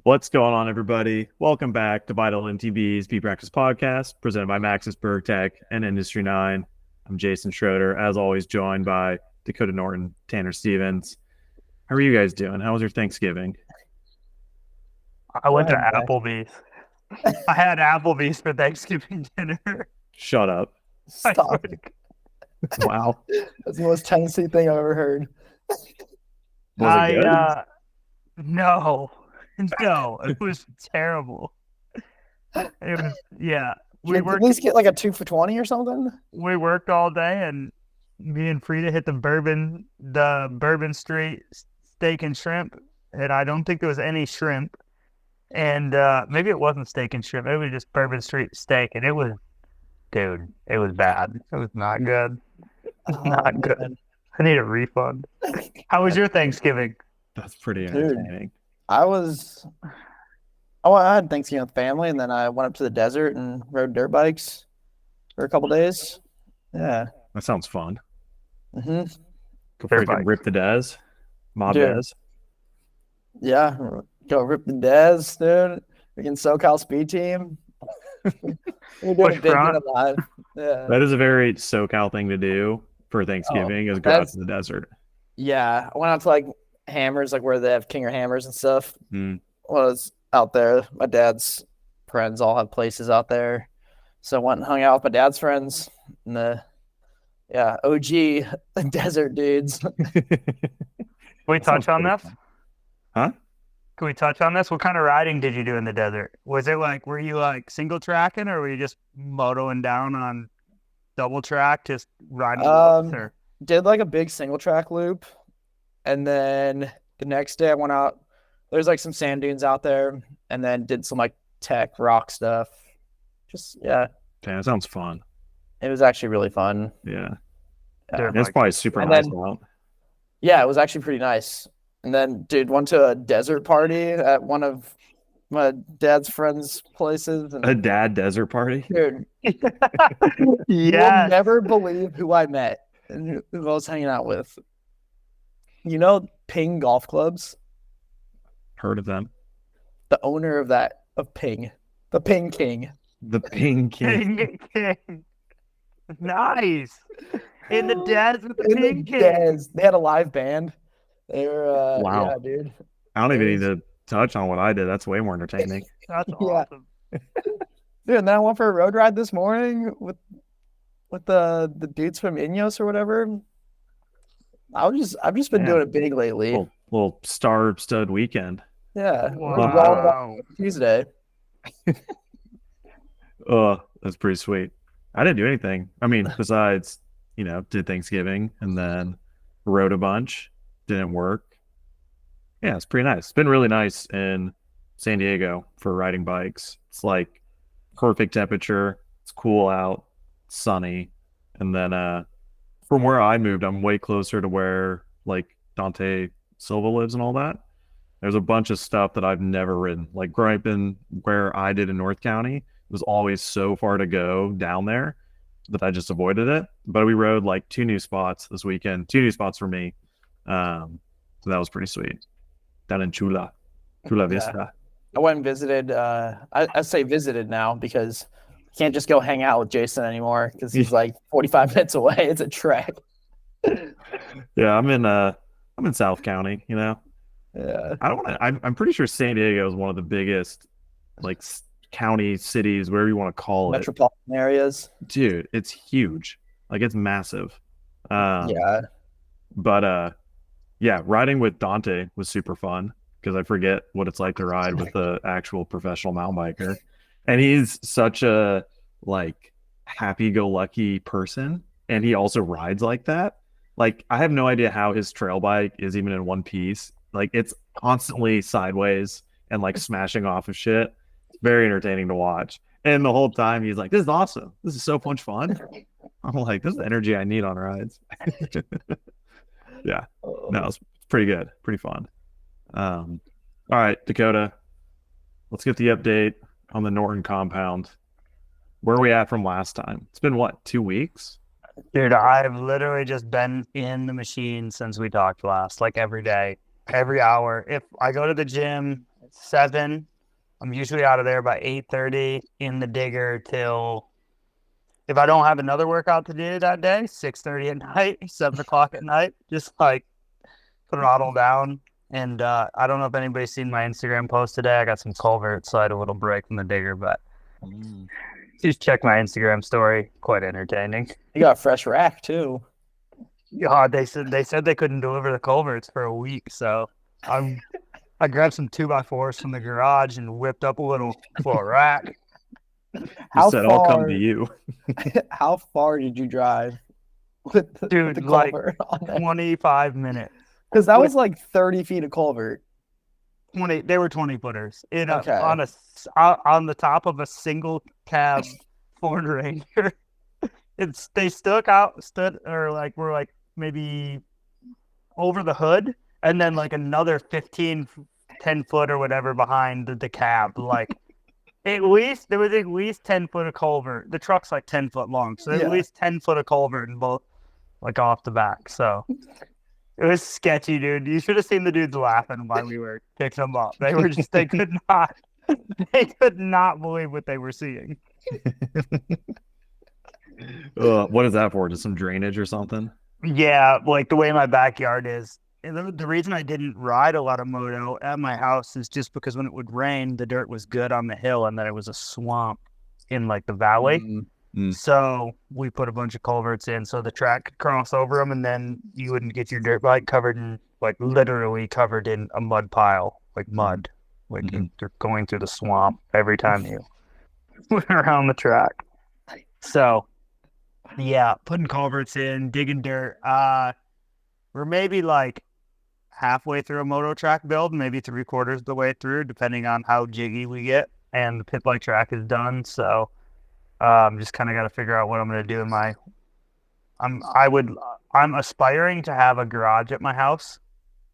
What's going on, everybody? Welcome back to Vital MTB's P Practice Podcast, presented by Maxis Berg Tech and Industry 9. I'm Jason Schroeder, as always, joined by Dakotah Norton, Tanner Stevens. How are you guys doing? How was your Thanksgiving? I went to Go ahead, Max. Applebee's. I had Applebee's for Thanksgiving dinner. Shut up. I swear Stop. to God. Wow. That's the most Tennessee thing I've ever heard. Was it good? No, it was terrible. It was, yeah. We At worked, least get like a 2 for $20 or something. we worked all day, and me and Frida hit the Bourbon Street steak and shrimp, and I don't think there was any shrimp. And maybe it wasn't steak and shrimp. It was just Bourbon Street steak, and it was bad. It was not good. Not Oh, good. man. I need a refund. How was your Thanksgiving? That's pretty Dude. entertaining. I had Thanksgiving with family, and then I went up to the desert and rode dirt bikes for a couple days. Yeah. That sounds fun. hmm Go Dirt freaking bikes. rip the Des. Mob Dude. Des. Yeah. Go rip the Des, dude. Freaking SoCal speed team. We're doing Push a big front. one alive. Yeah. That is a very SoCal thing to do for Thanksgiving, is go out that's- to the desert. Yeah. I went out to like Hammers, like where they have Kinger Hammers and stuff. Mm. Was out there. My dad's friends all have places out there. So I went and hung out with my dad's friends and the OG desert dudes. Can we That sounds touch on pretty this? fun. Huh? Can we touch on this? What kind of riding did you do in the desert? Was it like, were you like single tracking, or were you just motoing down on double track, just riding the woods, or Did like a big single track loop. And then the next day I went out. There's like some sand dunes out there, and then did some like tech rock stuff. Just Damn, that sounds fun. it was actually really fun. Yeah. Dirt It's bike? probably super And nice then- out. Yeah, it was actually pretty nice. And then, dude, went to a desert party at one of my dad's friends' places. A And dad desert party? dude, you will Yes. never believe who I met and who I was hanging out with. You know, Ping Golf Clubs, Heard of them. the owner of Ping, the Ping King. The Ping King. King King. Nice. In the desert with the In the King King. Des, they had a live band. They were, Wow. yeah, dude. I don't even need to touch on what I did. That's way more entertaining. That's Yeah. awesome. Dude, and then I went for a road ride this morning with the dudes from Ineos or whatever. I've just been Yeah. doing it big lately. Little star stud weekend. Yeah. It was all Wow. about Tuesday. Oh, that's pretty sweet. I didn't do anything. I mean, besides, did Thanksgiving and then rode a bunch. Didn't work. Yeah, it's pretty nice. It's been really nice in San Diego for riding bikes. It's like perfect temperature. It's cool out, sunny. And then from where I moved, I'm way closer to where like Dante Silva lives and all that. There's a bunch of stuff that I've never ridden. Like growing up in where I did in North County, it was always so far to go down there that I just avoided it. But we rode like 2 new spots this weekend, 2 new spots for me. So that was pretty sweet. Down in Chula Vista. I went and visited. I say visited now because I can't just go hang out with Jason anymore because he's like 45 minutes away. It's a trek. Yeah, I'm in South County. Yeah. I'm pretty sure San Diego is one of the biggest like county cities, wherever you want to call it. Metropolitan areas. Dude, it's huge. Like it's massive. Yeah. But yeah, riding with Dante was super fun because I forget what it's like to ride with the actual professional mountain biker. And he's such a like happy-go-lucky person, and he also rides like that. Like I have no idea how his trail bike is even in one piece. Like it's constantly sideways and like smashing off of shit. It's very entertaining to watch. And the whole time he's like, "This is awesome. This is so much fun." I'm like, "This is the energy I need on rides." Yeah. No, it's pretty good. Pretty fun. All right, Dakotah, let's get the update on the Norton compound. Where are we at from last time? It's been what, 2 weeks? Dude, I've literally just been in the machine since we talked last, like every day, every hour. If I go to the gym, 7. I'm usually out of there by 8:30 in the digger till, if I don't have another workout to do that day, 6:30 at night, 7 o'clock at night, just like throttle down. And I don't know if anybody's seen my Instagram post today. I got some culverts, so I had a little break from the digger, but just check my Instagram story. Quite entertaining. You got a fresh rack too. Yeah, they said they couldn't deliver the culverts for a week, so I grabbed some 2x4s from the garage and whipped up a little rack. How said, far? I'll come to you. How far did you drive with the, Dude, the like culvert on there? 25 minutes. Because that was like 30 feet of culvert. 20. They were 20-footers in Okay. on the top of a single cab Ford Ranger. They were like maybe over the hood, and then like another 10 foot or whatever behind the cab. Like there was at least 10 foot of culvert. The truck's like 10 foot long, so at least 10 foot of culvert in both, like off the back. So it was sketchy, dude. You should have seen the dudes laughing while we were picking them up. They could not believe what they were seeing. What is that for? Just some drainage or something? Yeah, like the way my backyard is. And the reason I didn't ride a lot of moto at my house is just because when it would rain, the dirt was good on the hill, and then it was a swamp in like the valley. Mm-hmm. So we put a bunch of culverts in so the track could cross over them, and then you wouldn't get your dirt bike literally covered in a mud pile, like mud. Like you're going through the swamp every time you went around the track. So yeah, putting culverts in, digging dirt. We're maybe like halfway through a moto track build, maybe 3/4 of the way through, depending on how jiggy we get. And the pit bike track is done, so just kind of got to figure out what I'm going to do in my. I'm aspiring to have a garage at my house.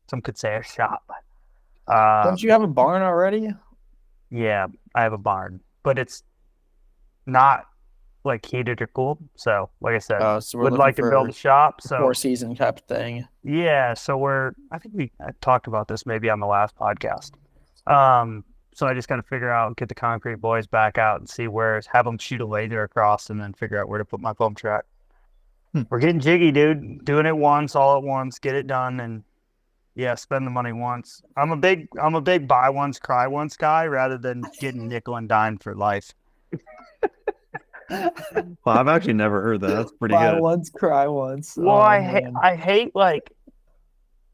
Some could say a shop. Don't you have a barn already? Yeah, I have a barn, but it's not like heated or cooled. So, like I said, So we're would looking like to for build a shop. So 4-season type of thing. yeah, so I think I talked about this maybe on the last podcast. So I just got to figure out, get the concrete boys back out and have them shoot a laser across, and then figure out where to put my pump track. We're getting jiggy, dude. Doing it all at once, get it done, and yeah, spend the money once. I'm a big buy once, cry once guy rather than getting nickel and dime for life. Well, I've actually never heard that. That's pretty Buy good. once, cry once. Well, Oh, I man. hate like,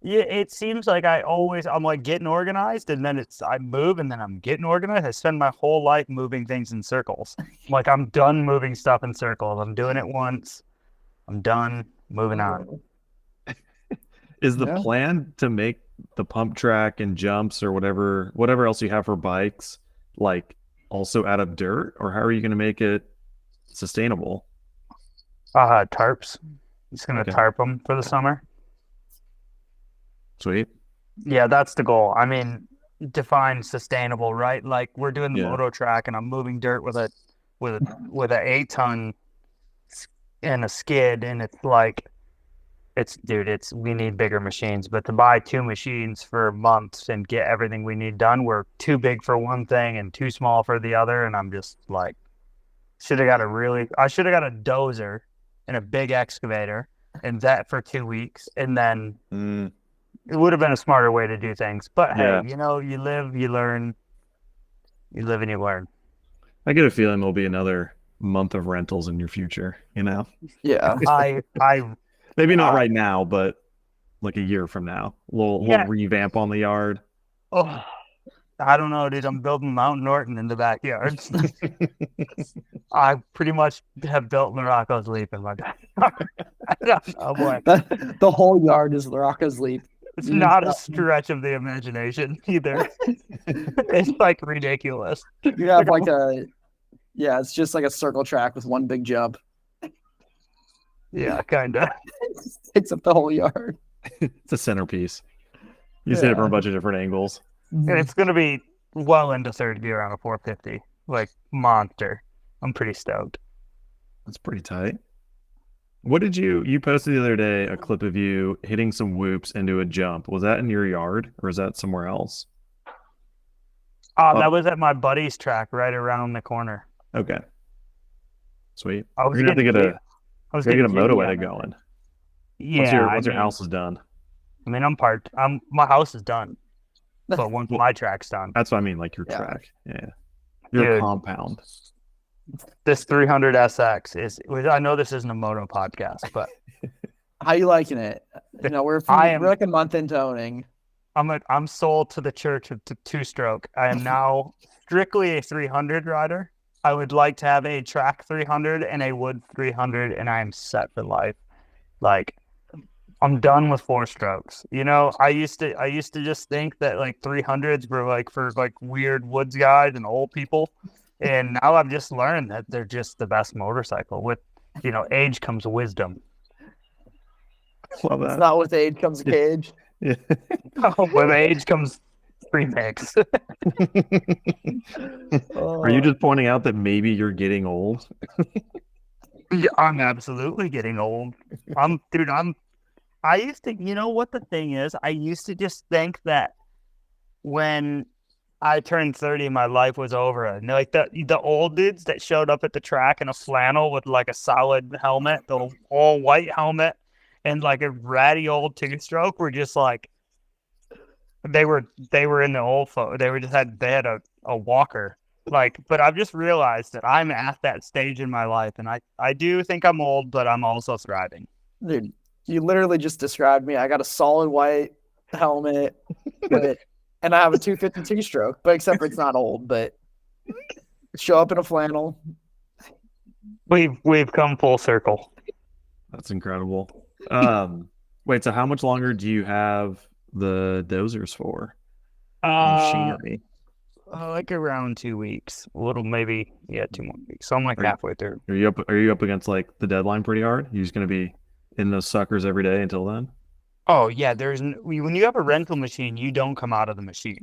yeah, it seems like I'm like getting organized, and then I move, and then I'm getting organized. I spend my whole life moving things in circles. Like I'm done moving stuff in circles. I'm doing it once. I'm done. Moving on. Is the plan to make the pump track and jumps or whatever else you have for bikes, like also out of dirt, or how are you going to make it sustainable? Tarps. Just gonna tarp them for the summer. Sweet. Yeah, that's the goal. I mean, define sustainable, right? Like we're doing the moto track, and I'm moving dirt with a 8-ton and a skid, and it's like, we need bigger machines. But to buy 2 machines for months and get everything we need done, we're too big for one thing and too small for the other. And I'm just like, I should have got a dozer and a big excavator and that for 2 weeks, and then it would have been a smarter way to do things. But hey, you live, you learn. You live and you learn. I get a feeling there'll be another month of rentals in your future, Yeah. I maybe not right now, but like a year from now, we'll revamp on the yard. Oh, I don't know, dude. I'm building Mount Norton in the backyard. I pretty much have built Morocco's Leap in my backyard. Oh boy, the whole yard is Morocco's Leap. It's not a stretch of the imagination either. It's like ridiculous. You have it's just like a circle track with one big jump. Yeah, kind of. Takes up the whole yard. It's a centerpiece. You see it from a bunch of different angles. And it's going to be well into third gear on a 450. Like, monster. I'm pretty stoked. That's pretty tight. What did you posted the other day a clip of you hitting some whoops into a jump. Was that in your yard or is that somewhere else? That was at my buddy's track right around the corner. Okay. Sweet. I was You're gonna have to getting get jig- I was gotta get a getting moto jiggy on edit that going. thing. Yeah, Once your house is done. I mean, my house is done, but once my track's done, That's what I mean, like your Yeah. track. Yeah. Your Dude. compound. this 300 SX is. I know this isn't a moto podcast, but How you liking it? You know, we're like a month into owning. I'm sold to the church of two-stroke. I am now strictly a 300 rider. I would like to have a track 300 and a wood 300, and I am set for life. Like, I'm done with 4-strokes. You know, I used to just think that like 300s were like for like weird woods guys and old people, and now I've just learned that they're just the best motorcycle. With, you know, age comes wisdom. Love It's that. not with age comes a cage. Yeah. With age comes remakes. Are you just pointing out that maybe you're getting old? Yeah, I'm absolutely getting old. I used to, you know what the thing is? I used to just think that when I turned 30, my life was over. And like the old dudes that showed up at the track in a flannel with like a solid helmet, the all white helmet, and like a ratty old 2-stroke were just like, they were in the old they had a walker. Like, but I've just realized that I'm at that stage in my life, and I do think I'm old, but I'm also thriving. Dude, you literally just described me. I got a solid white helmet, and I have a 252 stroke, but except for it's not old, but show up in a flannel. We've come full circle. That's incredible. Wait, so how much longer do you have the dozers for? Machinery. Like around 2 weeks. A little, maybe, 2 more weeks. So I'm like halfway through. Are you up against like the deadline pretty hard? You're just gonna be in those suckers every day until then? Oh yeah, when you have a rental machine, you don't come out of the machine.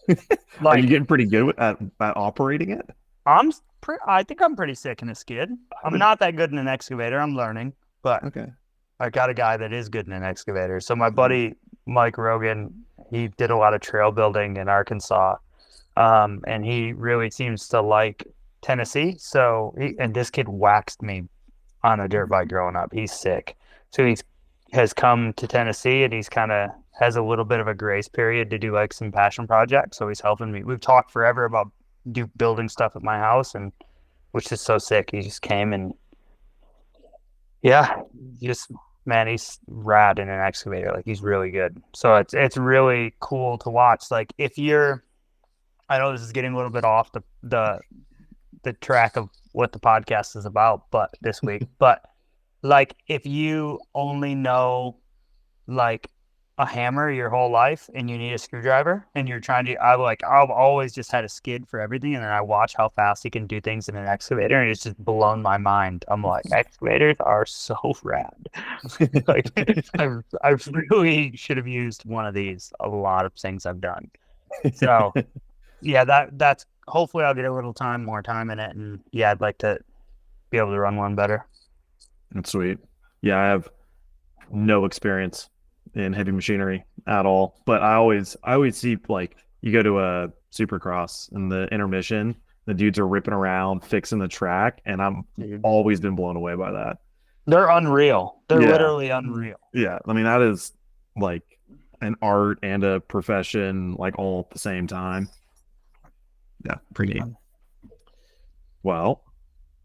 Are Like, you getting pretty good at operating it? I think I'm pretty sick in a skid. I'm not that good in an excavator. I'm learning, but Okay. I got a guy that is good in an excavator. So my buddy Mike Rogan, he did a lot of trail building in Arkansas, and he really seems to like Tennessee. So and this kid waxed me on a dirt bike growing up. He's sick. So has come to Tennessee, and he's kind of has a little bit of a grace period to do like some passion projects. So he's helping me. We've talked forever about building stuff at my house, and which is so sick. He just came and man, he's rad in an excavator. Like, he's really good. So it's really cool to watch. Like, I know this is getting a little bit off the track of what the podcast is about, but this week, but like, if you only know like a hammer your whole life and you need a screwdriver and you're trying to, I've always just had a skid for everything, and then I watch how fast he can do things in an excavator, and it's just blown my mind. I'm like, excavators are so rad. Like, I really should have used one of these a lot of things I've done. So yeah, that's hopefully I'll get a little more time in it, and yeah, I'd like to be able to run one better. That's sweet. Yeah, I have no experience in heavy machinery at all, but I always see, like, you go to a Supercross and the intermission, the dudes are ripping around fixing the track, and I'm always been blown away by that. They're unreal. They're literally unreal. Yeah, I mean, that is like an art and a profession, like, all at the same time. Yeah, pretty neat. Well,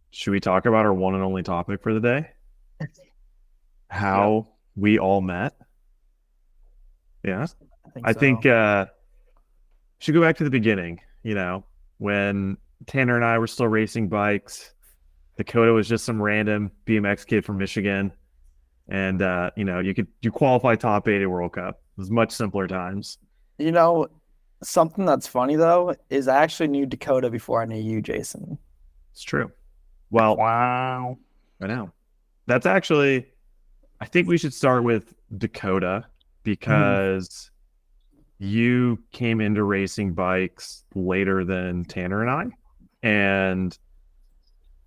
should we talk about our one and only topic for the day? How we all met? Yeah. I think should go back to the beginning, you know, when Tanner and I were still racing bikes. Dakotah was just some random BMX kid from Michigan. And you know, you qualify top 8 at World Cup. It was much simpler times. You know, something that's funny though is I actually knew Dakotah before I knew you, Jason. It's true. Well, Wow. I know. That's actually, I think we should start with Dakotah, because you came into racing bikes later than Tanner and I. And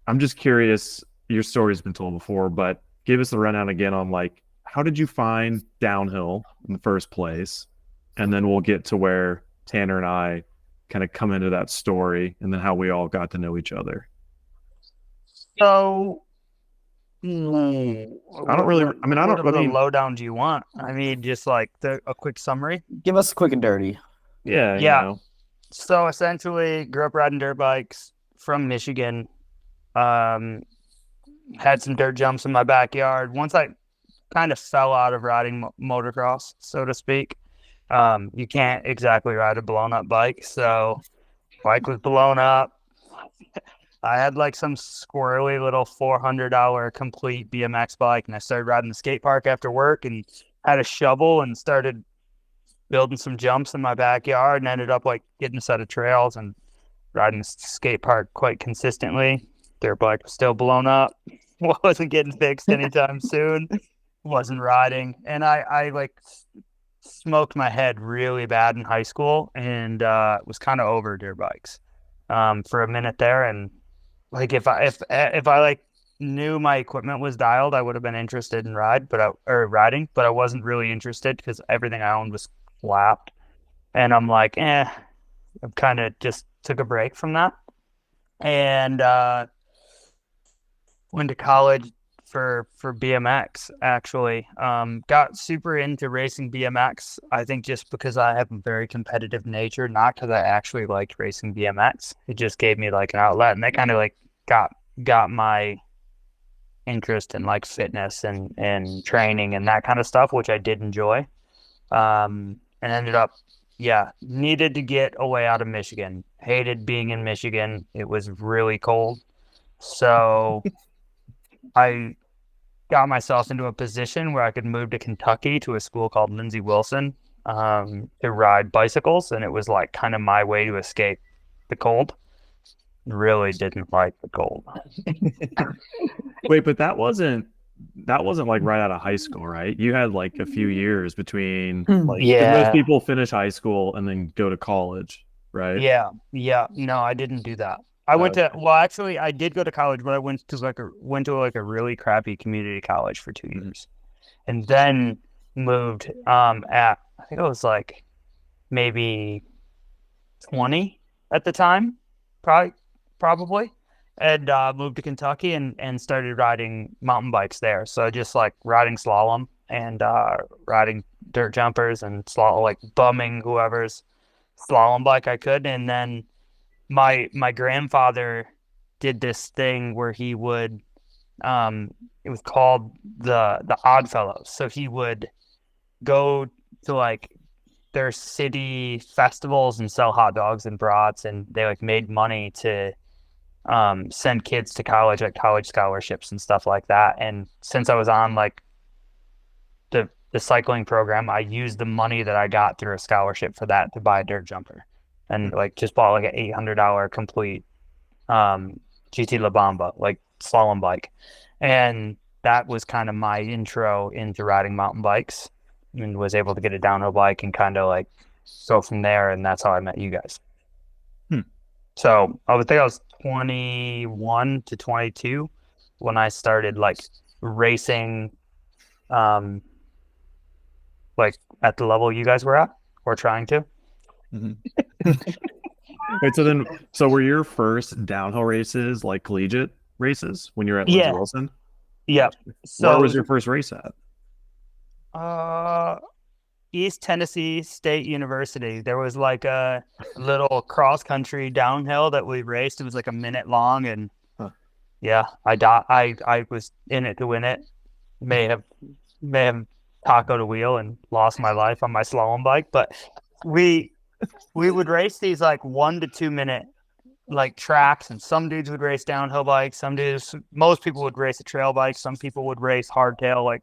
I'm just curious, your story's been told before, but give us the rundown again on, like, how did you find downhill in the first place? And then we'll get to where Tanner and I kind of come into that story, and then how we all got to know each other? So, I don't really. I mean, I don't. I What mean, lowdown do you want? I mean, just like a quick summary. Give us quick and dirty. yeah, Yeah. So essentially, grew up riding dirt bikes from Michigan. Had some dirt jumps in my backyard. Once I kind of fell out of riding motocross, so to speak. You can't exactly ride a blown up bike. So bike was blown up. I had like some squirrely little $400 complete BMX bike, and I started riding the skate park after work and had a shovel and started building some jumps in my backyard and ended up like getting a set of trails and riding the skate park quite consistently. Dirt bike was still blown up. Wasn't getting fixed anytime soon. Wasn't riding. And I like smoked my head really bad in high school and was kind of over dirt bikes for a minute there. And like if I like knew my equipment was dialed, I would have been interested in riding, but I wasn't really interested because everything I owned was flapped. And I'm like, I kind of just took a break from that and went to college for BMX actually. Got super into racing BMX, I think just because I have a very competitive nature, not because I actually liked racing BMX. It just gave me like an outlet, and that kind of like got my interest in like fitness and training and that kind of stuff, which I did enjoy. And ended up needed to get away out of Michigan. Hated being in Michigan. It was really cold. So I got myself into a position where I could move to Kentucky to a school called Lindsey Wilson to ride bicycles. And it was like kind of my way to escape the cold. Really didn't like the cold. Wait, but that wasn't like right out of high school, right? You had like a few years between like 'cause most people finish high school and then go to college, right? Yeah. No, I didn't do that. I went to actually I did go to college, but I went to a really crappy community college for 2 years. And then moved at I think it was like maybe 20 at the time, probably. And moved to Kentucky and started riding mountain bikes there. So just like riding slalom and riding dirt jumpers and like bumming whoever's slalom bike I could. And then my grandfather did this thing where he would it was called the Odd Fellows. So he would go to like their city festivals and sell hot dogs and brats, and they like made money to send kids to college, like college scholarships and stuff like that. And since I was on like the cycling program, I used the money that I got through a scholarship for that to buy a dirt jumper, and like just bought like an $800 complete GT La Bamba, like slalom bike. And that was kind of my intro into riding mountain bikes, and was able to get a downhill bike and kind of like go from there. And that's how I met you guys. So I would think I was 21 to 22 when I started like racing, like at the level you guys were at or trying to. Wait, so were your first downhill races like collegiate races when you were at Lindsey Wilson? Yeah. So where was your first race at? East Tennessee State University. There was like a little cross country downhill that we raced. It was like a minute long, and I was in it to win it. May have tacoed a wheel and lost my life on my slalom bike, but we would race these like 1 to 2 minute like tracks, and some dudes would race downhill bikes. Most people would race a trail bike. Some people would race hardtail like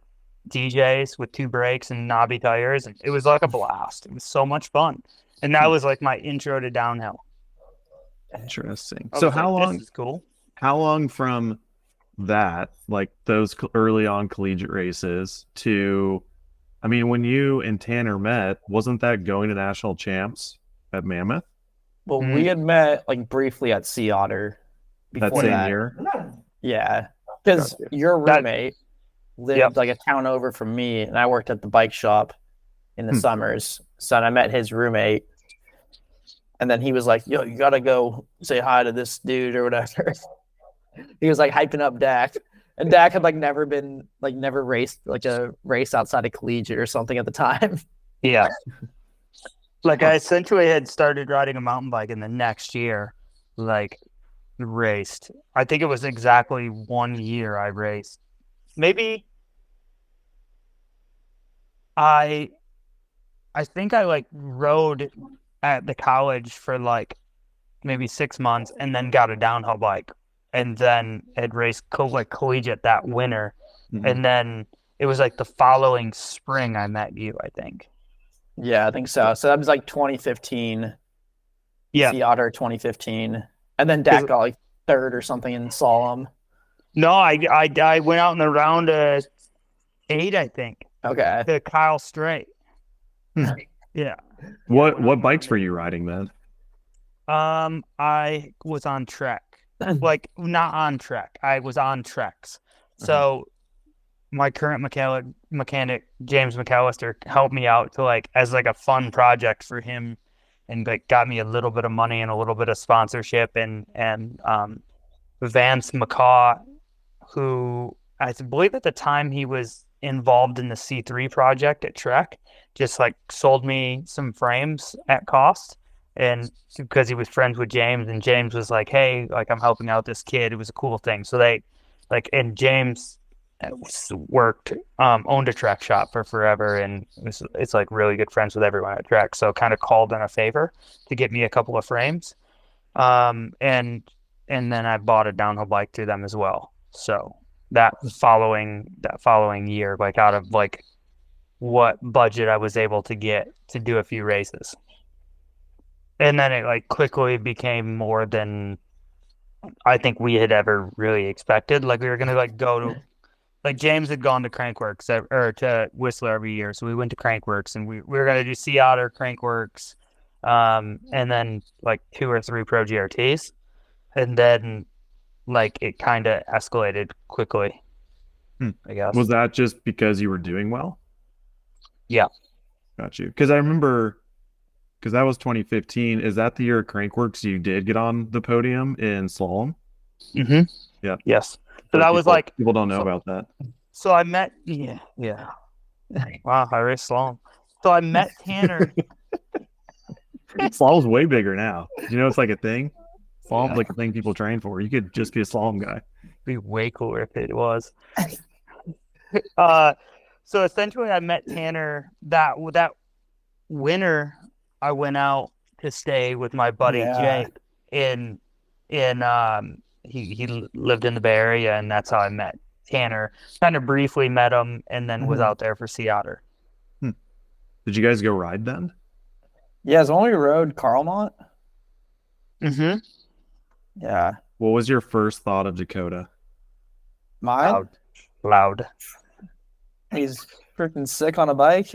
DJs with 2 brakes and knobby tires, and it was like a blast. It was so much fun, and that was like my intro to downhill. Interesting. So how long? This is cool. How long from that, like those early on collegiate races, to, I mean, when you and Tanner met, wasn't that going to national champs at Mammoth? Well, we had met like briefly at Sea Otter before that same year. Yeah, because your roommate lived like a town over from me, and I worked at the bike shop in the summers. So I met his roommate, And then he was like, yo, you got to go say hi to this dude or whatever. He was like hyping up Dak. And Dak had like never raced like a race outside of collegiate or something at the time. Yeah. Like I essentially had started riding a mountain bike, and the next year, like raced. I think it was exactly 1 year I raced. Maybe I think I like rode at the college for like maybe 6 months and then got a downhill bike and then had raced collegiate that winter. Mhm. And then it was like the following spring I met you, I think. Yeah, I think so. So that was like 2015. Yeah. Sea Otter 2015. And then Dak got like third or something in Solemn. No, I went out in the round 8, I think. Okay. To Kyle Strait. Yeah. What bikes were you riding then? I was on Trek. Like not on Trek. I was on Treks. So my current mechanic James McAllister helped me out to like as like a fun project for him, and like got me a little bit of money and a little bit of sponsorship, and Vance McCaw, who I believe at the time he was involved in the C3 project at Trek, just like sold me some frames at cost. And because he was friends with James, and James was like, hey, like I'm helping out this kid. It was a cool thing. So they like, and James worked, owned a Trek shop for forever. And it's like really good friends with everyone at Trek. So kind of called in a favor to get me a couple of frames. And then I bought a downhill bike through them as well. So that following year, like out of like what budget I was able to get to do a few races. And then it like quickly became more than I think we had ever really expected. Like we were gonna like go to, like James had gone to Crankworks or to Whistler every year, so we went to Crankworks, and we were gonna do Sea Otter, Crankworks, and then like 2 or 3 Pro GRTs, and then like it kind of escalated quickly. I guess. Was that just because you were doing well? Yeah. Got you. Because I remember. Because that was 2015. Is that the year at Crankworks you did get on the podium in slalom? Mm-hmm. Yeah. Yes. So that was like people don't know about that. So I met yeah. Wow, I raced slalom. So I met Tanner. Slalom's way bigger now. You know, it's like a thing. Slalom's like a thing people train for. You could just be a slalom guy. Be way cooler if it was. So essentially, I met Tanner that winter. I went out to stay with my buddy Jake in he lived in the Bay Area, and that's how I met Tanner. Kind of briefly met him, and then was out there for Sea Otter. Did you guys go ride then? Yeah, it's only rode Carlmont. Mm-hmm. Yeah. What was your first thought of Dakotah? Mine? Loud. He's freaking sick on a bike.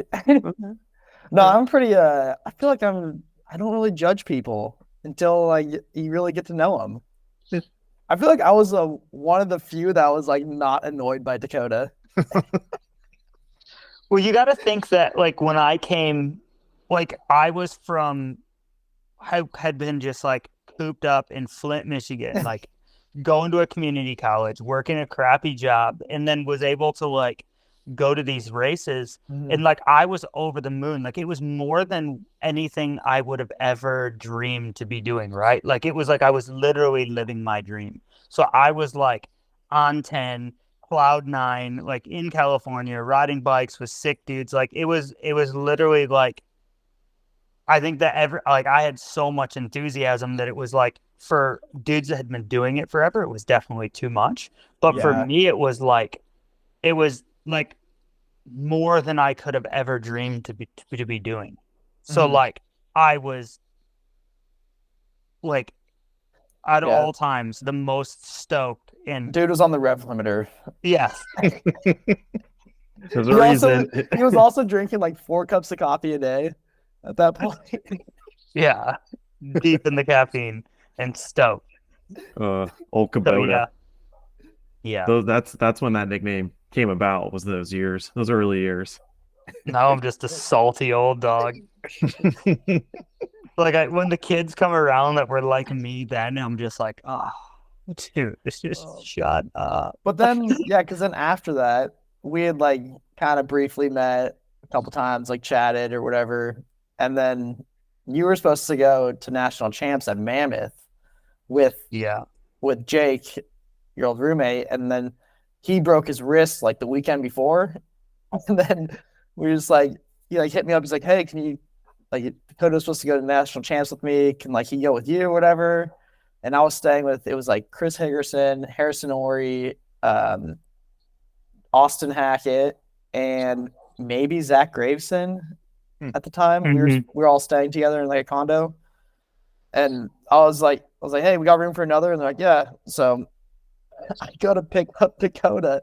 No, I'm pretty I feel like I don't really judge people until like you really get to know them. I feel like I was one of the few that was like not annoyed by Dakotah. Well, you got to think that like when I came, like I had been just like cooped up in Flint, Michigan, like going to a community college, working a crappy job, and then was able to like go to these races, and like I was over the moon. Like it was more than anything I would have ever dreamed to be doing, right? Like it was like I was literally living my dream. So I was like on 10, cloud 9, like in California, riding bikes with sick dudes. Like it was literally like, I think that I had so much enthusiasm that it was like for dudes that had been doing it forever, it was definitely too much. But for me, it was like more than I could have ever dreamed to be doing. So like I was like at all times the most stoked, and dude was on the rev limiter. Yes. There's a reason. He was also drinking like 4 cups of coffee a day at that point. Yeah. Deep in the caffeine and stoked. Old Kubota. Yeah. That's when that nickname came about, was those early years. Now I'm just a salty old dog. Like when the kids come around that were like me, then I'm just like, oh, dude, it's just shut up. But then, yeah, because then after that, we had like kind of briefly met a couple times, like chatted or whatever. And then you were supposed to go to national champs at Mammoth with Jake, your old roommate, and then he broke his wrist like the weekend before. And then we were just like, he like hit me up. He's like, hey, can you, like, Dakotah's supposed to go to national champs with me. Can like he go with you or whatever? And I was staying with, it was like Chris Higgerson, Harrison Ory, Austin Hackett, and maybe Zach Graveson at the time. We were all staying together in like a condo. And I was like, hey, we got room for another? And they're like, yeah. So I go to pick up Dakotah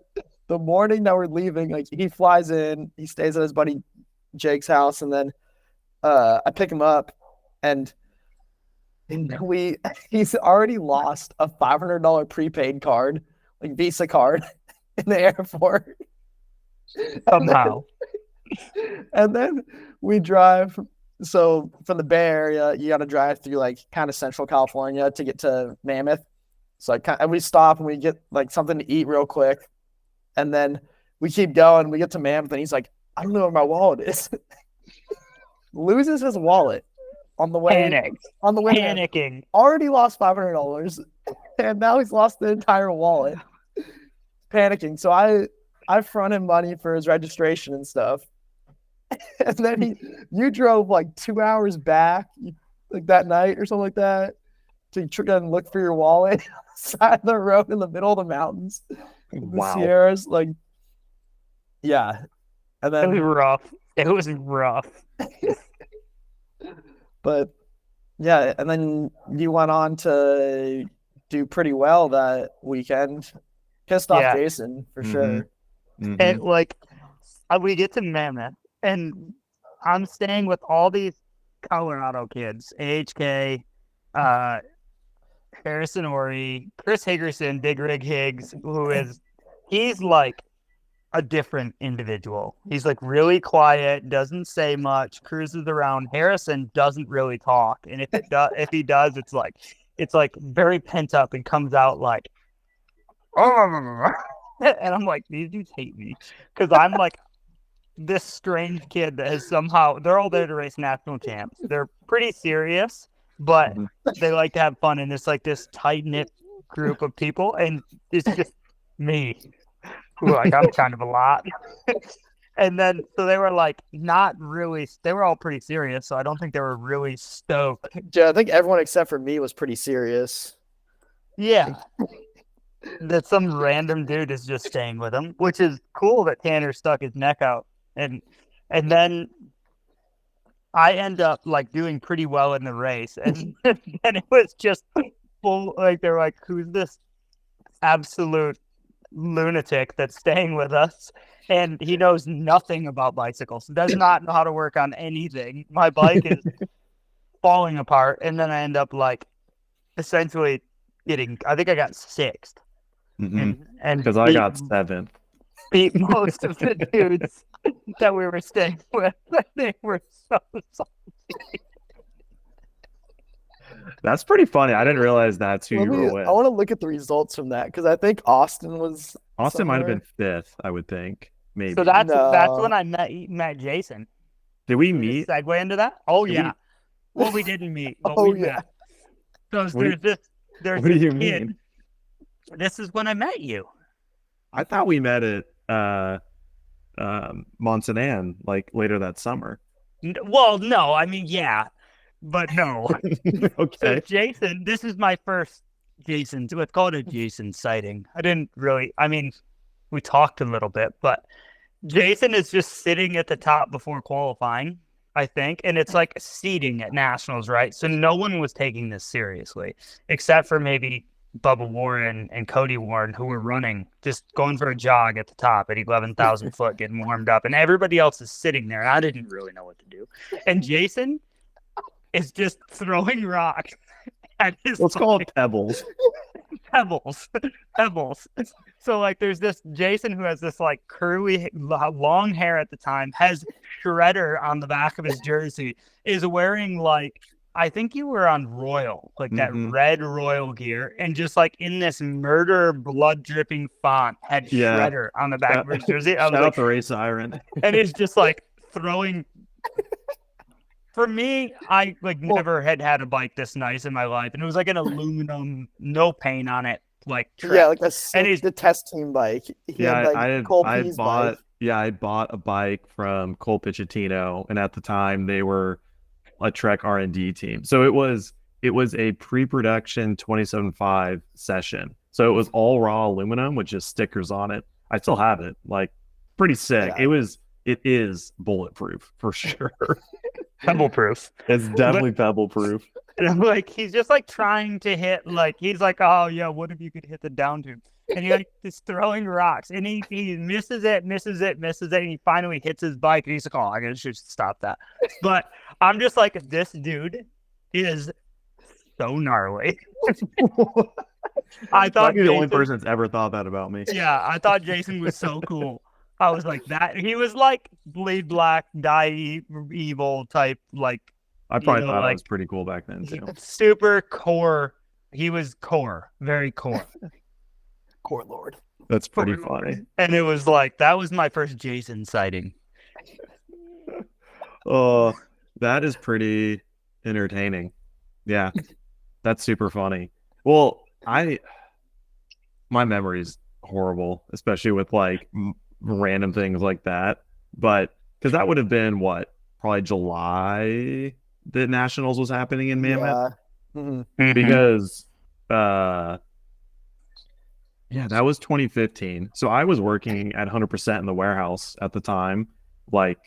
the morning that we're leaving. Like he flies in, he stays at his buddy Jake's house, and then I pick him up, and he's already lost a $500 prepaid card, like Visa card, in the airport somehow. And then we drive. So from the Bay Area, you got to drive through like kind of Central California to get to Mammoth. So we stop and we get like something to eat real quick, and then we keep going. We get to Mammoth, and he's like, I don't know where my wallet is. Loses his wallet on the way. Panicking. Already lost $500, and now he's lost the entire wallet. Panicking. So I front him money for his registration and stuff. And then you drove like 2 hours back, like that night or something like that, to try and look for your wallet on the side of the road in the middle of the mountains. Wow. The Sierras, like, yeah. And then it was rough. But yeah, and then you went on to do pretty well that weekend. Pissed off Jason for sure. Mm-hmm. And like we get to Mammoth, and I'm staying with all these Colorado kids, AHK, Harrison Ory, Chris Higgerson, Big Rig Higgs, he's like a different individual. He's like really quiet, doesn't say much, cruises around. Harrison doesn't really talk, and if he does, it's like very pent up and comes out like, oh, and I'm like, these dudes hate me because I'm like this strange kid that has somehow, they're all there to race national champs. They're pretty serious, but they like to have fun, and it's like this tight knit group of people, and it's just me. Like I'm kind of a lot. And then so they were like not really, they were all pretty serious, so I don't think they were really stoked. Yeah, I think everyone except for me was pretty serious. Yeah. That some random dude is just staying with him, which is cool that Tanner stuck his neck out. And then I end up like doing pretty well in the race. And then it was just full, like they're like, who's this absolute lunatic that's staying with us, and he knows nothing about bicycles, does not know how to work on anything. My bike is falling apart, and then I end up like essentially I think I got 6th, and because I got 7th. Beat most of the dudes that we were staying with. They were so salty. That's pretty funny. I didn't realize that's who you were with. I want to look at the results from that because I think Austin might have been 5th, I would think. Maybe. So that's when I met Jason. Did we meet? Segue into that? Oh yeah. Well, we didn't meet. But we met. So there's this what do you kid. mean? This is when I met you. I thought we met at Montanan like later that summer. Well, no, I mean yeah. But no. Okay. So Jason, this is my first Jason. Let's call it a Jason sighting. We talked a little bit, but Jason is just sitting at the top before qualifying, I think. And it's like seeding at nationals, right? So no one was taking this seriously, except for maybe Bubba Warren and Cody Warren, who were running, just going for a jog at the top at 11,000 foot, getting warmed up. And everybody else is sitting there. And I didn't really know what to do. And Jason is just throwing rocks at his Let's call it pebbles. Pebbles, pebbles. So like, there's this Jason who has this like curly, long hair at the time, has Shredder on the back of his jersey, is wearing like, I think you were on Royal, like that red Royal gear, and just like in this murder blood dripping font had Shredder on the back of his jersey. I was Shout like, out the race siren. and it's just like throwing. For me, I like never had a bike this nice in my life, and it was like an aluminum, no paint on it, like Yeah, like and the test team bike. He had like Cole P's bike. Yeah, I bought a bike from Cole Pichettino, and at the time they were a Trek R&D team. So it was a pre-production 27.5 session. So it was all raw aluminum with just stickers on it. I still have it. Like, pretty sick. Yeah. It is bulletproof for sure. pebble proof. It's definitely pebble proof. And I'm like, he's just like trying to hit, like, he's like, oh yeah, what if you could hit the down tube? And he like is throwing rocks, and he misses it, and he finally hits his bike, and he's like, oh, I should stop that. But I'm just like, this dude is so gnarly. I thought you're the only person that's ever thought that about me. Yeah, I thought Jason was so cool. I was like that. He was like bleed black, die evil type. Like, I probably thought I was pretty cool back then too. Super core. He was core, very core. Core Lord. That's pretty funny. And it was like, that was my first Jason sighting. Oh, that is pretty entertaining. Yeah, that's super funny. Well, my memory's horrible, especially with like random things like that. But because that would have been probably July that Nationals was happening in Mammoth. Yeah. Mm-hmm. Because yeah, that was 2015. So I was working at 100% in the warehouse at the time, like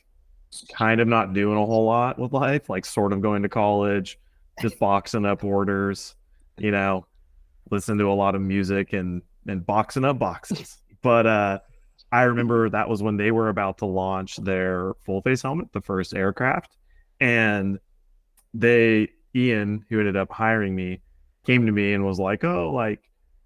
kind of not doing a whole lot with life, like sort of going to college, just boxing up orders, listen to a lot of music and boxing up boxes. But I remember that was when they were about to launch their full face helmet, the first aircraft. And Ian, who ended up hiring me, came to me and was like, oh, like,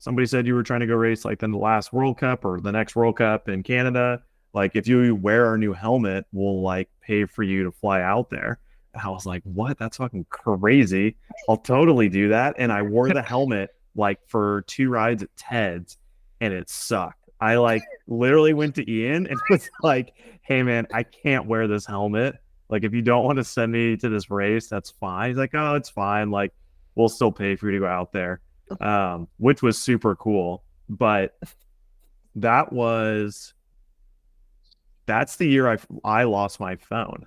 somebody said you were trying to go race like in the last World Cup or the next World Cup in Canada. Like, if you wear our new helmet, we'll like pay for you to fly out there. And I was like, what? That's fucking crazy. I'll totally do that. And I wore the helmet like for 2 rides at Ted's, and it sucked. I like literally went to Ian and was like, hey man, I can't wear this helmet. Like, if you don't want to send me to this race, that's fine. He's like, oh, it's fine. Like, we'll still pay for you to go out there. Which was super cool. But that's the year I lost my phone,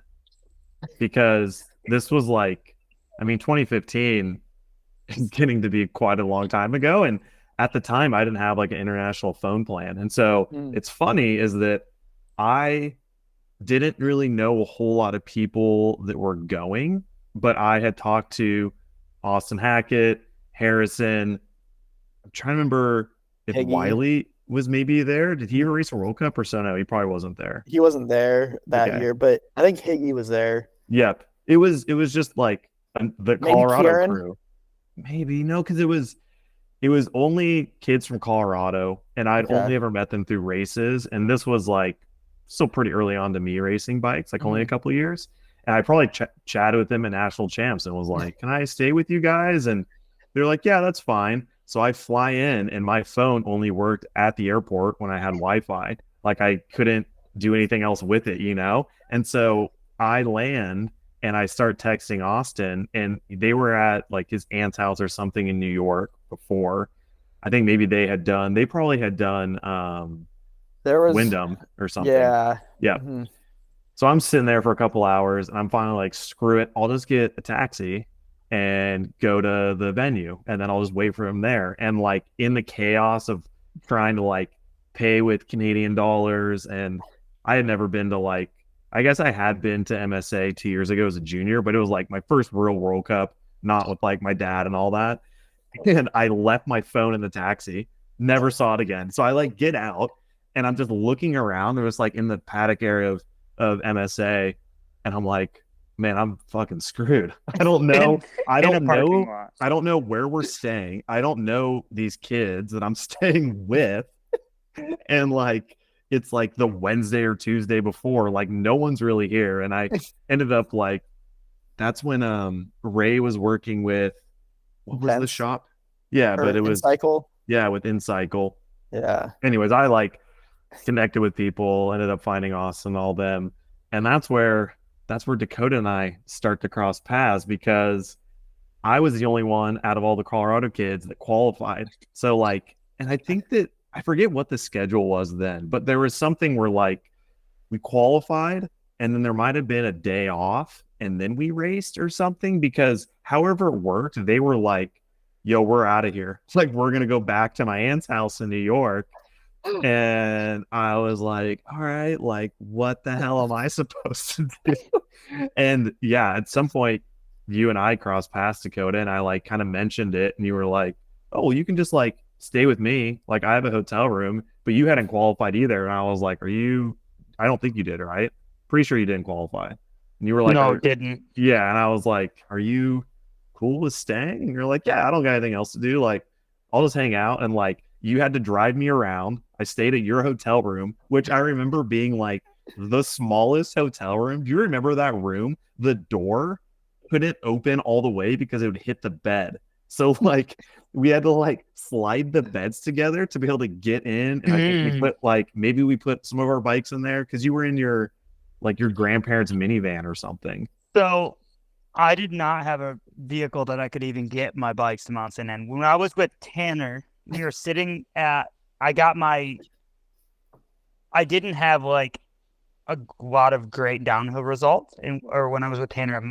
because this was like, 2015 is getting to be quite a long time ago. And at the time I didn't have like an international phone plan. And so it's funny is that I didn't really know a whole lot of people that were going, but I had talked to Austin Hackett, Harrison. I'm trying to remember if Higgy. Wiley was maybe there. Did he ever race a World Cup or so? No, he probably wasn't there. He wasn't there that year, but I think Higgy was there. Yep. It was just like the Maybe Colorado Kieran? crew. Maybe no, because it was only kids from Colorado, and I'd only ever met them through races, and this was like still pretty early on to me racing bikes, like only a couple of years. And I probably chatted with them at National Champs and was like, can I stay with you guys? And they're like, yeah, that's fine. So I fly in, and my phone only worked at the airport when I had Wi-Fi. Like, I couldn't do anything else with it, And so I land and I start texting Austin, and they were at like his aunt's house or something in New York before. I think maybe they probably had done there was Wyndham or something. Yeah. Mm-hmm. So I'm sitting there for a couple hours, and I'm finally like, screw it, I'll just get a taxi and go to the venue, and then I'll just wait for him there. And like in the chaos of trying to like pay with Canadian dollars, and I had never been to like, I guess I had been to MSA 2 years ago as a junior, but it was like my first real World Cup, not with like my dad and all that. And I left my phone in the taxi, never saw it again. So I like get out, and I'm just looking around. There was like in the paddock area of MSA, and I'm like, man, I'm fucking screwed. I don't know. I In a don't parking know. lot. I don't know where we're staying. I don't know these kids that I'm staying with. And like, it's like the Wednesday or Tuesday before, like no one's really here. And I ended up like, that's when Ray was working with, what was the Vents shop? Yeah, or but it was, Cycle. yeah, with InCycle. Yeah. Anyways, I like connected with people, ended up finding Austin, all them. And that's where Dakota and I start to cross paths because I was the only one out of all the Colorado kids that qualified. So like, and I think that I forget what the schedule was then, but there was something where like we qualified and then there might have been a day off and then we raced or something because however it worked, they were like, yo, we're out of here. It's like, we're going to go back to my aunt's house in New York. And I was like, all right, like, what the hell am I supposed to do? And yeah, at some point, you and I crossed paths, Dakota, and I like kind of mentioned it. And you were like, oh, well, you can just like stay with me. Like, I have a hotel room, but you hadn't qualified either. And I was like, I don't think you did, right? Pretty sure you didn't qualify. And you were like, No, it didn't. yeah. And I was like, are you cool with staying? And you're like, yeah, I don't got anything else to do. Like, I'll just hang out. And like, you had to drive me around. I stayed at your hotel room, which I remember being like the smallest hotel room. Do you remember that room? The door couldn't open all the way because it would hit the bed. So like we had to like slide the beds together to be able to get in. And I think maybe we put some of our bikes in there because you were in your grandparents' minivan or something. So I did not have a vehicle that I could even get my bikes to Mount St. Anne. When I was with Tanner, we were sitting at, I didn't have like a lot of great downhill results or when I was with Tanner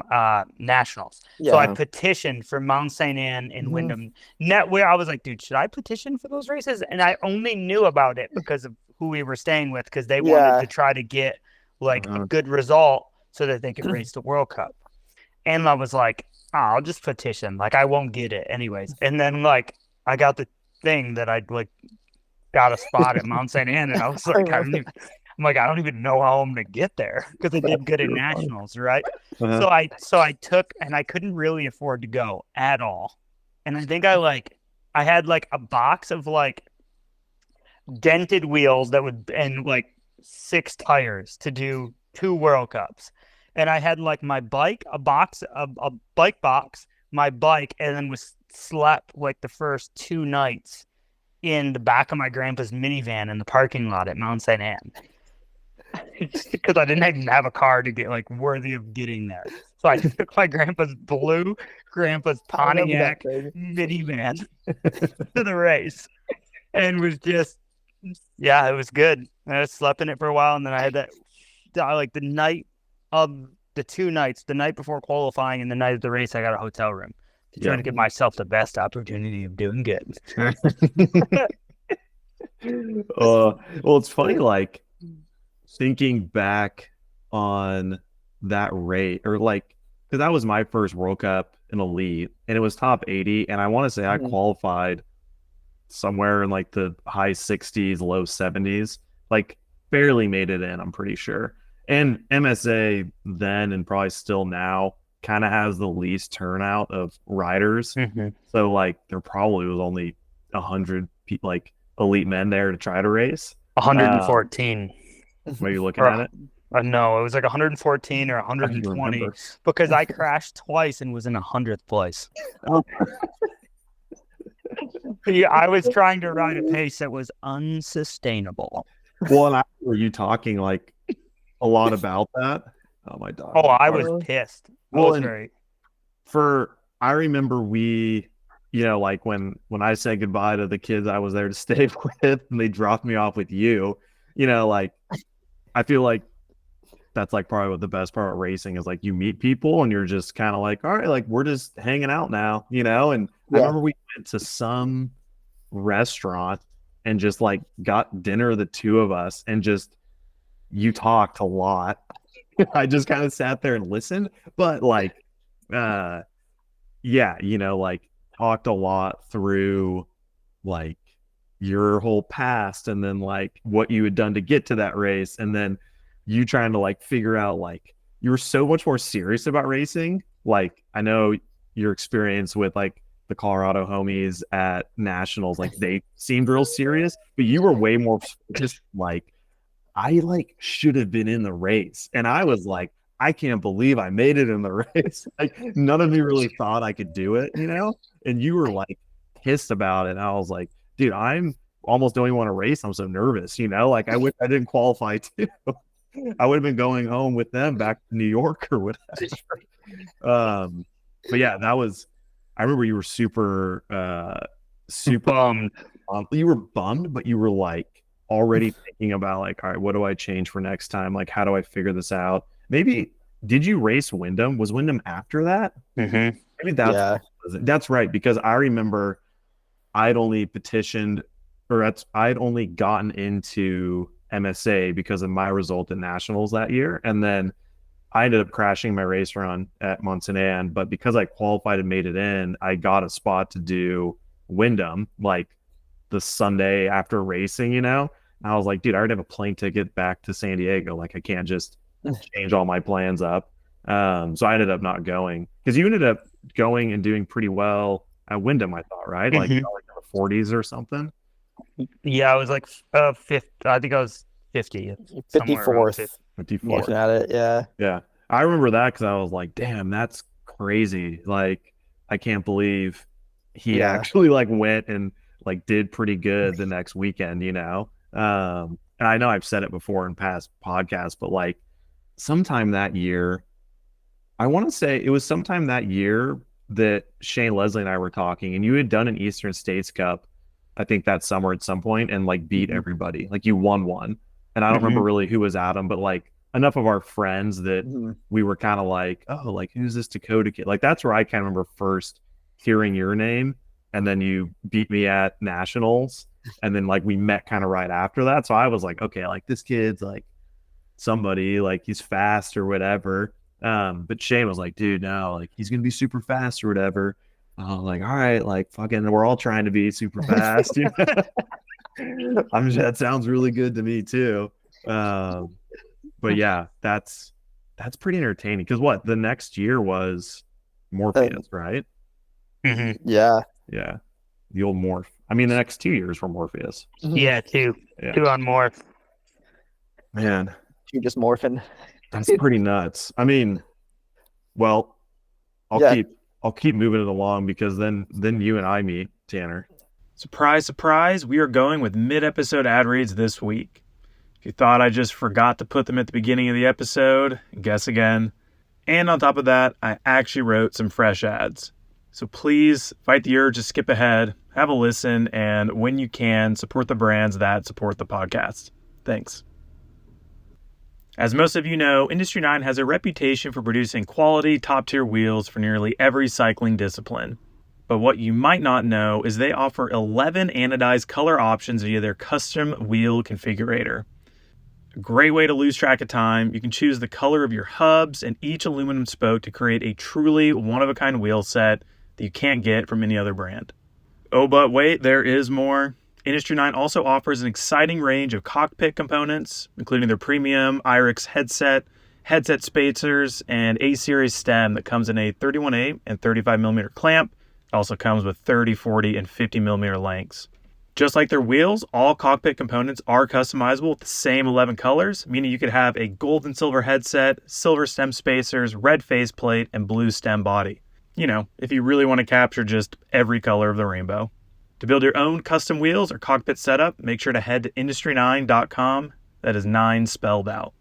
nationals. So I petitioned for Mount St. Anne in Wyndham. Where I was like, dude, should I petition for those races? And I only knew about it because of who we were staying with because they wanted to try to get like a good result so that they could race the World Cup. And I was like, I'll just petition. Like, I won't get it anyways. And then like I got the thing that I'd like got a spot at Mount St. Anne, and I was like, I don't even know how I'm gonna get there because I did good in nationals, right? So I took, and I couldn't really afford to go at all, and I think I had like a box of like dented wheels and like 6 tires to do 2 World Cups, and I had like my bike, a bike box, my bike, and then slept like the first 2 nights in the back of my grandpa's minivan in the parking lot at Mount St. Anne because I didn't even have a car to get like worthy of getting there. So I took my grandpa's Pontiac minivan to the race and was just, yeah, it was good. I slept in it for a while, and then I had that like the night of the 2 nights, the night before qualifying and the night of the race, I got a hotel room to try to give myself the best opportunity of doing good. Well, it's funny, like thinking back on that rate, or like, because that was my first World Cup in Elite, and it was top 80, and I want to say I qualified somewhere in like the high 60s, low 70s, like barely made it in, I'm pretty sure. And MSA then and probably still now kind of has the least turnout of riders. So like there probably was only 100 people, like elite men there to try to race. 114. Were you looking at it? No, it was like 114 or 120 because I crashed twice and was in 100th place. I was trying to ride a pace that was unsustainable. Well, and were you talking like a lot about that? Oh my God. Oh, I was pissed. Well, I remember we, like when I said goodbye to the kids I was there to stay with and they dropped me off with you, like I feel like that's like probably what the best part of racing is, like you meet people and you're just kind of like, all right, like we're just hanging out now, and I remember we went to some restaurant and just like got dinner, the 2 of us, and just you talked a lot. I just kind of sat there and listened, but like like talked a lot through like your whole past and then like what you had done to get to that race, and then you trying to like figure out like you were so much more serious about racing. Like, I know your experience with like the Colorado homies at nationals, like they seemed real serious, but you were way more just like, I like should have been in the race. And I was like, I can't believe I made it in the race. Like none of you really thought I could do it, you know? And you were like pissed about it. And I was like, dude, I'm almost don't even want to race. I'm so nervous, you know? Like I didn't qualify too. I would have been going home with them back to New York or whatever. But yeah, I remember you were super Bummed. you were bummed, but you were like already thinking about like, all right, what do I change for next time? Like, how do I figure this out? Maybe did you race Wyndham? Was Wyndham after that? Mm-hmm. Maybe that's right, because I remember I'd only I'd only gotten into MSA because of my result at nationals that year, and then I ended up crashing my race run at Montsanan, but because I qualified and made it in, I got a spot to do Wyndham like the Sunday after racing, you know? And I was like, dude, I already have a plane ticket back to San Diego. Like, I can't just change all my plans up. So I ended up not going, because you ended up going and doing pretty well at Wyndham, I thought, right? Like, like in the 40s or something. Yeah, I was like fifth. I think I was 50. 54th. 54th. Looking at it, yeah. Yeah. I remember that because I was like, damn, that's crazy. Like, I can't believe he actually like went and like did pretty good the next weekend, you know? And I know I've said it before in past podcasts, but like sometime that year, I want to say it was sometime that year that Shane Leslie and I were talking, and you had done an Eastern States Cup, I think that summer at some point, and like beat everybody. Like you won one. And I don't remember really who was at them, but like enough of our friends that we were kind of like, oh, like who's this Dakotah kid? Like that's where I kind of remember first hearing your name, and then you beat me at nationals, and then like we met kind of right after that. So I was like, okay, like this kid's like somebody, like he's fast or whatever. But Shane was like, dude, no, like he's gonna be super fast or whatever. I was like, all right, like fucking, we're all trying to be super fast. You know? I'm sure that sounds really good to me too. But yeah, that's pretty entertaining. Because what the next year was Morpheus, right? Yeah. Yeah, the old Morph. I mean, the next 2 years were Morpheus. Yeah, two on Morph. Man, You're just morphing. that's pretty nuts. I mean, well, I'll keep moving it along, because then you and I meet, Tanner. Surprise, surprise, we are going with mid-episode ad reads this week. If you thought I just forgot to put them at the beginning of the episode, guess again. And on top of that, I actually wrote some fresh ads. So please fight the urge to skip ahead, have a listen, and when you can, support the brands that support the podcast. Thanks. As most of you know, Industry 9 has a reputation for producing quality, top-tier wheels for nearly every cycling discipline. But what you might not know is they offer 11 anodized color options via their custom wheel configurator. A great way to lose track of time. You can choose the color of your hubs and each aluminum spoke to create a truly one-of-a-kind wheel set that you can't get from any other brand. Oh, but wait, there is more. Industry 9 also offers an exciting range of cockpit components, including their premium IRIX headset spacers, and A-series stem that comes in a 31/8 and 35mm clamp. It also comes with 30, 40, and 50mm lengths. Just like their wheels, all cockpit components are customizable with the same 11 colors, meaning you could have a gold and silver headset, silver stem spacers, red faceplate, and blue stem body. You know, if you really want to capture just every color of the rainbow. To build your own custom wheels or cockpit setup, make sure to head to industry9.com. That is 9 spelled out.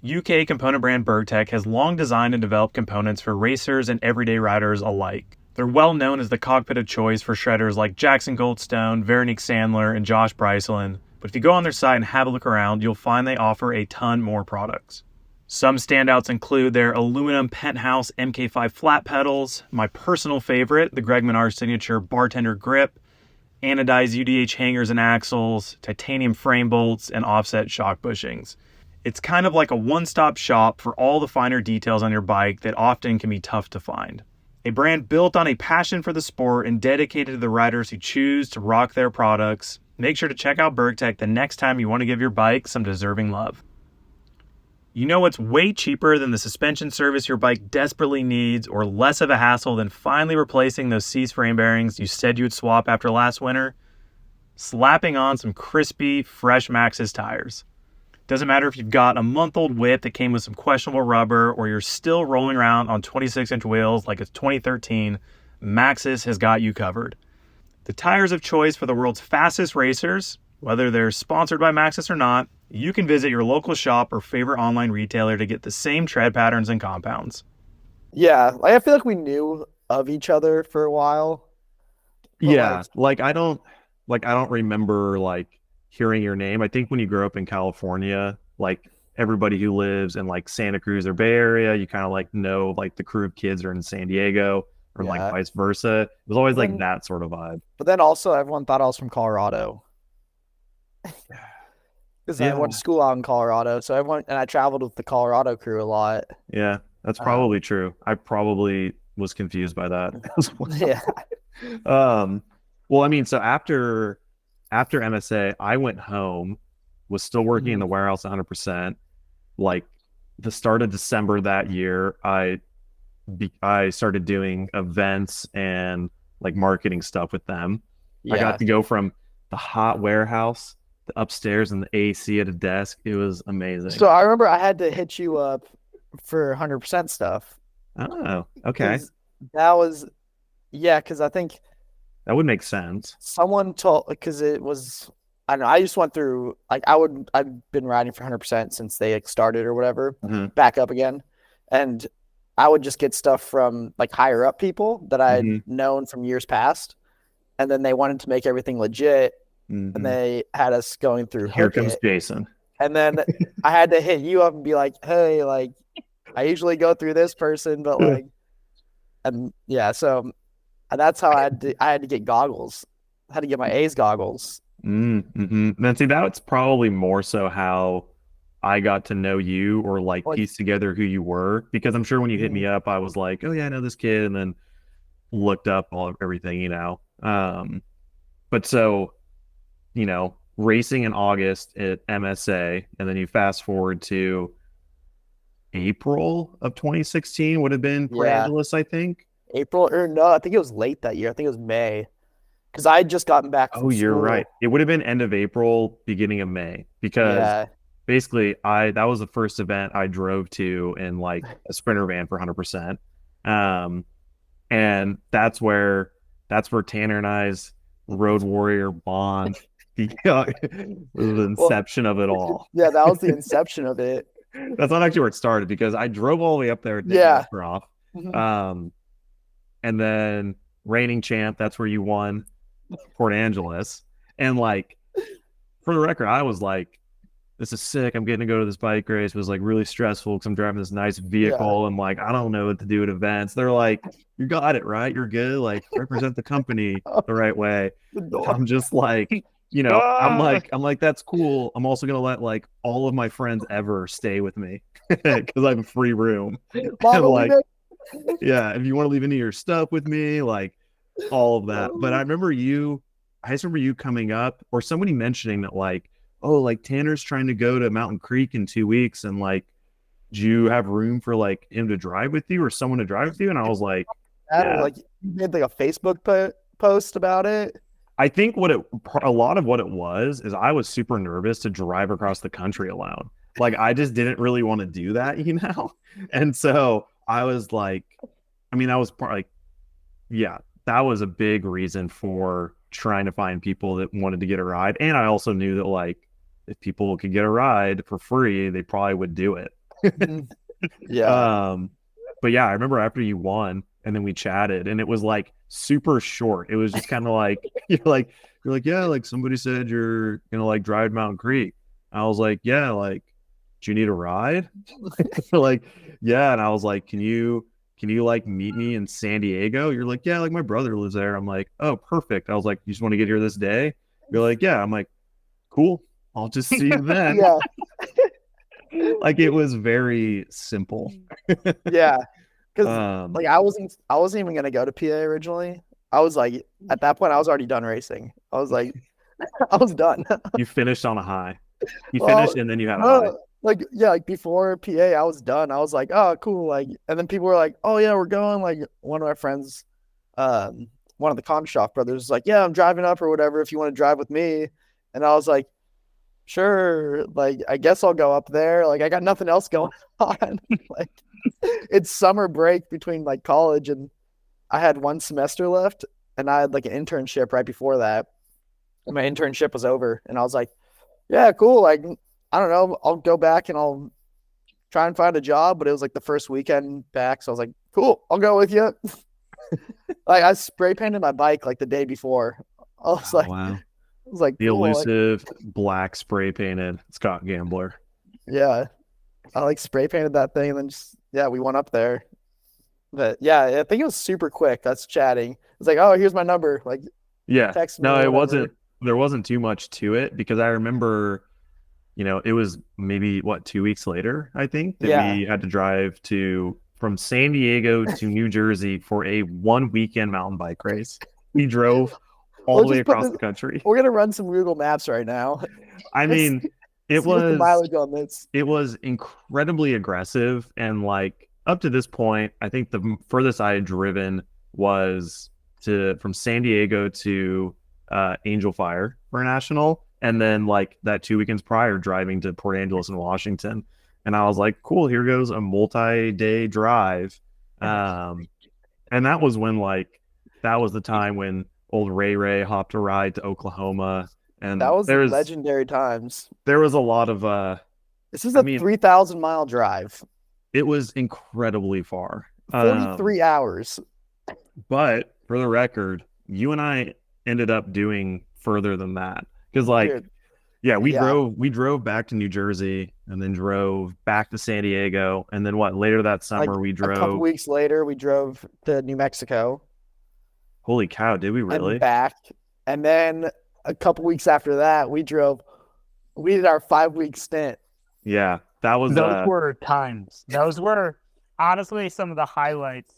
UK component brand Bergtech has long designed and developed components for racers and everyday riders alike. They're well known as the cockpit of choice for shredders like Jackson Goldstone, Veronique Sandler, and Josh Bryceland. But if you go on their site and have a look around, you'll find they offer a ton more products. Some standouts include their aluminum Penthouse MK5 flat pedals, my personal favorite, the Greg Menard Signature Bartender Grip, anodized UDH hangers and axles, titanium frame bolts, and offset shock bushings. It's kind of like a one-stop shop for all the finer details on your bike that often can be tough to find. A brand built on a passion for the sport and dedicated to the riders who choose to rock their products. Make sure to check out Bergtech the next time you want to give your bike some deserving love. You know what's way cheaper than the suspension service your bike desperately needs, or less of a hassle than finally replacing those C-frame bearings you said you'd swap after last winter? Slapping on some crispy, fresh Maxxis tires. Doesn't matter if you've got a month-old whip that came with some questionable rubber, or you're still rolling around on 26-inch wheels like it's 2013, Maxxis has got you covered. The tires of choice for the world's fastest racers, whether they're sponsored by Maxxis or not, you can visit your local shop or favorite online retailer to get the same tread patterns and compounds. Yeah, like I feel like we knew of each other for a while. But, Yeah, like I don't remember like hearing your name. I think when you grow up in California, like everybody who lives in like Santa Cruz or Bay Area, you kind of like know like the crew of kids are in San Diego or like vice versa. It was always like that sort of vibe. But then also everyone thought I was from Colorado. Because I went to school out in Colorado, so I traveled with the Colorado crew a lot. Yeah, that's probably true. I probably was confused by that as well. Yeah. Well, I mean, so after MSA, I went home, was still working in the warehouse 100%. Like the start of December that year, I started doing events and like marketing stuff with them. Yeah. I got to go from the hot warehouse to upstairs and the AC at a desk. It was amazing. So I remember I had to hit you up for 100% stuff. Oh, okay. Because I think that would make sense. Someone told, because it was, I don't know, I just went through, like I've been riding for 100% since they like started or whatever, back up again. And I would just get stuff from like higher up people that I had known from years past. And then they wanted to make everything legit. And they had us going through. Here comes Jason. And then I had to hit you up and be like, hey, like I usually go through this person, but like, and yeah, so that's how I had to get goggles. I had to get my A's goggles. Then see, that's probably more so how I got to know you or like piece together who you were, because I'm sure when you hit me up, I was like, oh yeah, I know this kid, and then looked up everything, you know. But so, you know, racing in August at MSA, and then you fast forward to April of 2016 would have been for Angeles, I think. April, or no, I think it was late that year. I think it was May, because I had just gotten back from you're school. right. It would have been end of April, beginning of May, because basically that was the first event I drove to in like a Sprinter van for 100%. And that's where Tanner and I's Road Warrior bond was the inception of it all. Yeah, that was the inception of it. That's not actually where it started, because I drove all the way up there to off. And then reigning champ, that's where you won Port Angeles. And like, for the record, I was like, this is sick. I'm getting to go to this bike race. It was like really stressful because I'm driving this nice vehicle and like, I don't know what to do at events. They're like, you got it, right? You're good. Like, represent the company the right way. I'm just like, you know, I'm like, that's cool. I'm also going to let like all of my friends ever stay with me because I have a free room. And, like, yeah, if you want to leave any of your stuff with me, like all of that. But I just remember you coming up, or somebody mentioning that like, oh, like Tanner's trying to go to Mountain Creek in 2 weeks, and like, do you have room for like him to drive with you or someone to drive with you? And I was like, like you made like a Facebook post about it. I think a lot of what it was is I was super nervous to drive across the country alone. Like I just didn't really want to do that, you know? And so I was like, I mean, that was that was a big reason for trying to find people that wanted to get a ride. And I also knew that like, if people could get a ride for free, they probably would do it. But yeah, I remember after you won and then we chatted, and it was like super short. It was just kind of like, you're like, yeah, like somebody said you're gonna like drive Mountain Creek. I was like, yeah, like, do you need a ride? Like, yeah. And I was like, can you like meet me in San Diego? You're like, yeah, like my brother lives there. I'm like, oh, perfect. I was like, you just want to get here this day? You're like, yeah. I'm like, cool. I'll just see you then. Like it was very simple. Yeah. Because like I wasn't even gonna go to PA originally. I was like, at that point I was already done racing. I was like, I was done. You finished on a high. You finished and then you had a high. like before PA, I was done. I was like, oh, cool. Like, and then people were like, oh yeah, we're going. Like, one of my friends, one of the Conshoff brothers was like, yeah, I'm driving up or whatever. If you want to drive with me, and I was like, sure. Like, I guess I'll go up there. Like, I got nothing else going on. Like, it's summer break between like college, and I had one semester left, and I had like an internship right before that. And my internship was over, and I was like, yeah, cool. Like, I don't know. I'll go back and I'll try and find a job. But it was like the first weekend back. So I was like, cool, I'll go with you. Like, I spray painted my bike like the day before. I was like, wow. I was like, The cool. Like, elusive black spray painted Scott Gambler. yeah. I like spray painted that thing, and then just, yeah, we went up there. But yeah, I think it was super quick. That's chatting. It's like, oh, here's my number. Like, Yeah. text me. No, it whatever. wasn't. There wasn't too much to it because I remember, it was maybe 2 weeks later, I think, that Yeah. we had to drive from San Diego to New Jersey for a 1 weekend mountain bike race. We drove all We'll the way just put across this- the country. We're gonna run some Google Maps right now. I mean, it See what the was mileage on this. it was incredibly aggressive, and like up to this point, I think the furthest I had driven was from San Diego to Angel Fire for a national, and then like that 2 weekends prior driving to Port Angeles in Washington. And I was like, cool, here goes a multi-day drive. And that was when that was the time when old Ray hopped a ride to Oklahoma. And That was there's legendary times. there was a lot of This is I a mean- 3,000-mile drive, it was incredibly far. 43 hours. But for the record, you and I ended up doing further than that. Because Dude, yeah, we Yeah. drove back to New Jersey and then drove back to San Diego. And then later that summer we a couple drove. weeks later, we drove to New Mexico Holy cow, did we really? and back. And then a couple weeks after that, we did our 5-week stint. Yeah, that was Those were times. Those were honestly some of the highlights.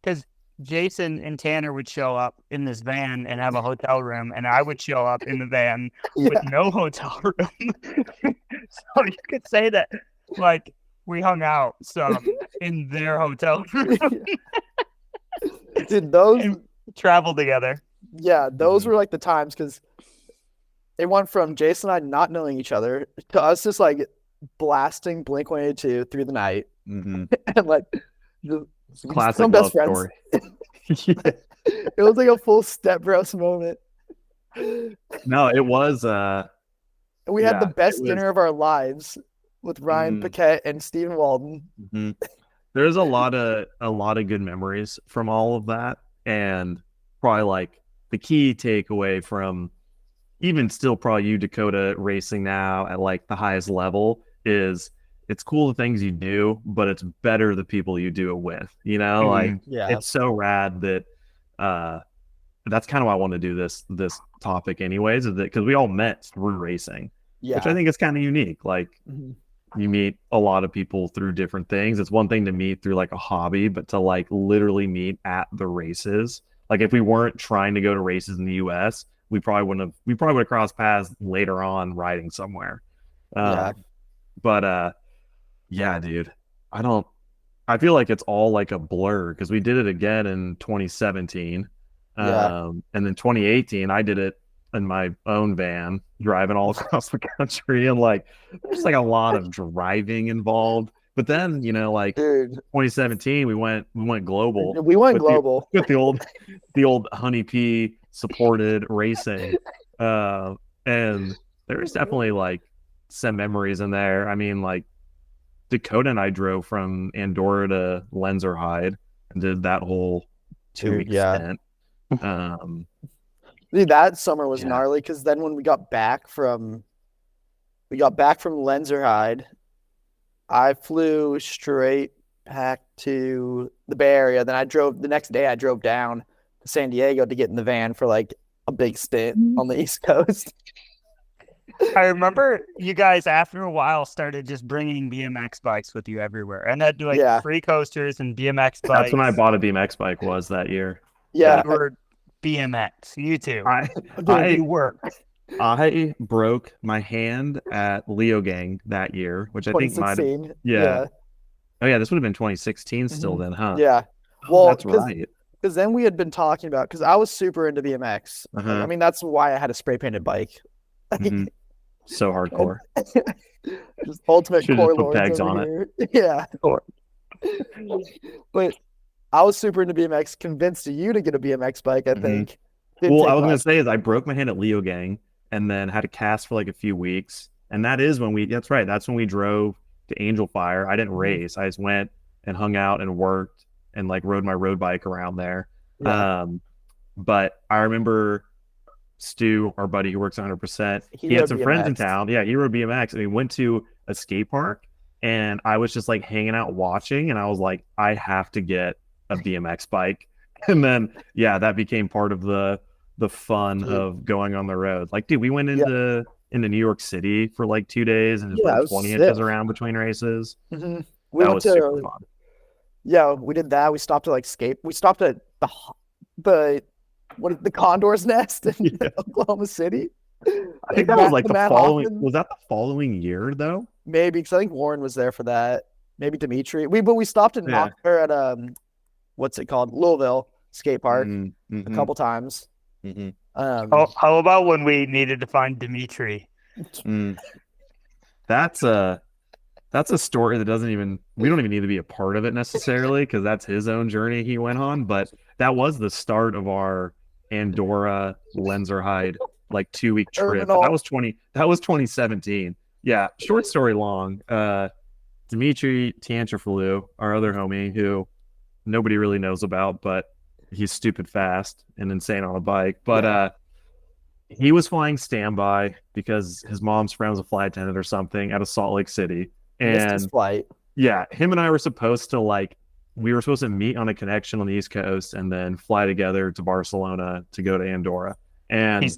Because Jason and Tanner would show up in this van and have a hotel room, and I would show up in the van Yeah. with no hotel room. So you could say that, like, we hung out some in their hotel room, Dude, those and traveled together. those were like the times, because it went from Jason and I not knowing each other to us just like blasting Blink-182 through the night. Mhm. And like just Classic some love best friends. story. Yeah. It was like a full Step Bros moment. No, it was And we had the Yeah, best it was- dinner of our lives with Ryan Mhm. Paquette and Stephen Walden. Mhm. There's a lot of good memories from all of that, and probably like the key takeaway from even still probably you, Dakotah, racing now at like the highest level is it's cool the things you do, but it's better the people you do it with. Like Yeah. it's so rad that that's kind of why I want to do this topic anyways, is that because we all met through racing, Yeah. which I think is kind of unique. Like Mhm. you meet a lot of people through different things. It's one thing to meet through like a hobby, but to like literally meet at the races. Like if we weren't trying to go to races in the US, we probably would have crossed paths later on riding somewhere. Yeah. But yeah, dude, I feel like it's all like a blur because we did it again in 2017. Yeah. And then 2018, I did it in my own van, driving all across the country, and like there's like a lot of driving involved. But then, like Dude, 2017, we went global we went with the- global. with the old Honeybee supported racing. And there's definitely like some memories in there. I mean, like Dakotah and I drove from Andorra to Lenzerheide and did that whole 2-week yeah. stint. Dude, that summer was Yeah. gnarly, because then when we got back from Lenzerheide, I flew straight back to the Bay Area. Then the next day I drove down to San Diego to get in the van for like a big stint on the East Coast. I remember you guys after a while started just bringing BMX bikes with you everywhere, and had like Yeah. free coasters and BMX bikes. That's when I bought a BMX bike was that year. Yeah. You were BMX. You two. I Dude, You were. I broke my hand at Leo Gang that year, which I think might have, 2016. yeah. Oh yeah, this would have been 2016 still Mhm. then, huh? Yeah. Oh, Well, that's right. because then we had been talking about, because I was super into BMX. Like, I Uh-huh. mean, that's why I had a spray painted bike. hmm So hardcore. Just ultimate Should have core just put lords pegs over on it. here. Yeah. But I was super into BMX, convinced you to get a BMX bike, I hmm think. Didn't Well, I take was gonna much. say is I broke my hand at Leo Gang and then had a cast for like a few weeks. And that is when that's right. That's when we drove to Angel Fire. I didn't Mhm. race. I just went and hung out and worked and like rode my road bike around there. Yeah. Um, but I remember Stu, our buddy who works 100%, He he had rode some friends in BMX. town. Yeah, he rode BMX and we went to a skate park and I was just like hanging out watching and I was like, I have to get a BMX bike. And then yeah, that became part of the fun Dude. of going on the road. Like, dude, we went Yeah. into New York City for like 2 days and just Yeah, it rode was 20 sick. inches around between races. We That went was super to, fun. yeah, we did that. We stopped at like we stopped at the the Condor's Nest in Yeah. Oklahoma City. I think that was like the following, was that the following year though? Maybe, because I think Warren was there for that. Maybe Dimitri. We stopped at Yeah. what's it called? Louisville skate park Mm-hmm. a couple times. Mm-hmm. How about when we needed to find Dimitri? Mm. That's a story that we don't even need to be a part of it necessarily because that's his own journey he went on. But that was the start of our Andorra Lenzerheide like 2 week trip. But Terminal. that was 2017. Yeah, short story long. Dimitri Tiantrafalou, our other homie who nobody really knows about, but he's stupid fast and insane on a bike. But he was flying standby because his mom's friend was a flight attendant or something out of Salt Lake City. Missed his And flight. yeah, him and I were supposed to we were supposed to meet on a connection on the East Coast and then fly together to Barcelona to go to Andorra. And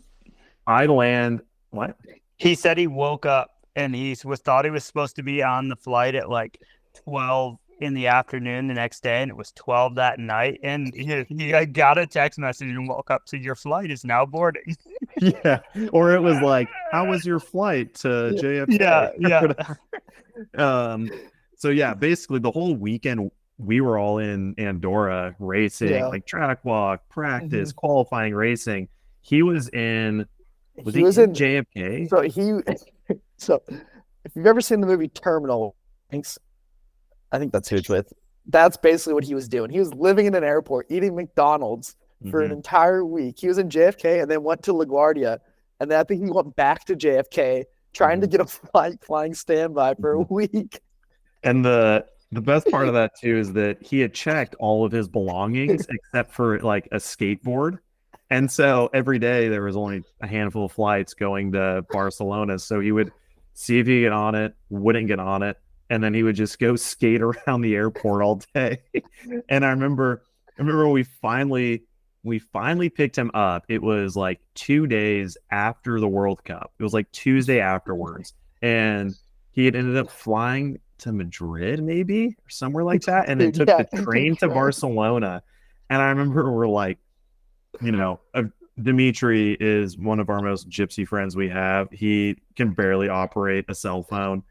I land, what? He said he woke up and thought he was supposed to be on the flight at like 12 in the afternoon the next day, and it was 12 that night. And he got a text message and woke up to your flight is now boarding. Yeah. Or it was like, how was your flight to JFK? Yeah. So yeah, basically the whole weekend we were all in Andorra racing, like track walk, practice, qualifying, racing. He was in he was in JFK? So if you've ever seen the movie Terminal, I think that's who it's with. That's basically what he was doing. He was living in an airport, eating McDonald's for an entire week. He was in JFK and then went to LaGuardia. And then I think he went back to JFK trying to get a flight flying standby for a week. And the best part of that too is that he had checked all of his belongings except for like a skateboard. And so every day there was only a handful of flights going to Barcelona. So he would see if he could get on it, wouldn't get on it, and then he would just go skate around the airport all day. And I remember when we finally picked him up. It was like 2 days after the World Cup. It was like Tuesday afterwards. And he had ended up flying to Madrid, maybe, or somewhere like that, and then took the train to Barcelona. And I remember we're like, Dimitri is one of our most gypsy friends we have. He can barely operate a cell phone.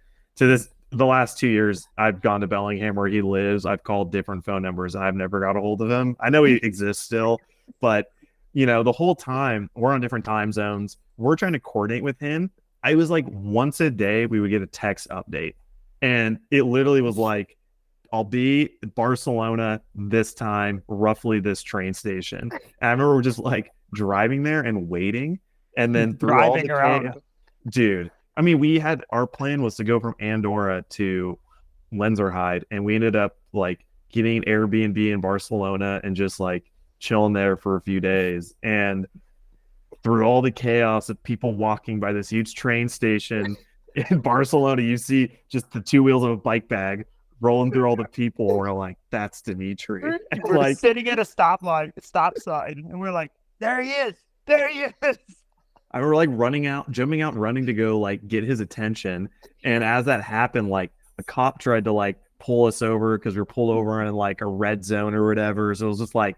The last 2 years, I've gone to Bellingham where he lives. I've called different phone numbers, and I've never got a hold of him. I know he exists still, but the whole time we're on different time zones. We're trying to coordinate with him. I was like once a day we would get a text update, and it literally was like, I'll be in Barcelona this time, roughly this train station. And I remember we're just like driving there and waiting. And then through all the around. Dude, I mean, our plan was to go from Andorra to Lenzerheide, and we ended up like getting an Airbnb in Barcelona and just like chilling there for a few days. And through all the chaos of people walking by this huge train station in Barcelona, you see just the two wheels of a bike bag rolling through all the people. We're like, that's Dimitri. We're like sitting at a stop sign, and we're like, there he is. I remember like jumping out and running to go like get his attention. And as that happened, like a cop tried to like pull us over because we were pulled over in like a red zone or whatever. So it was just like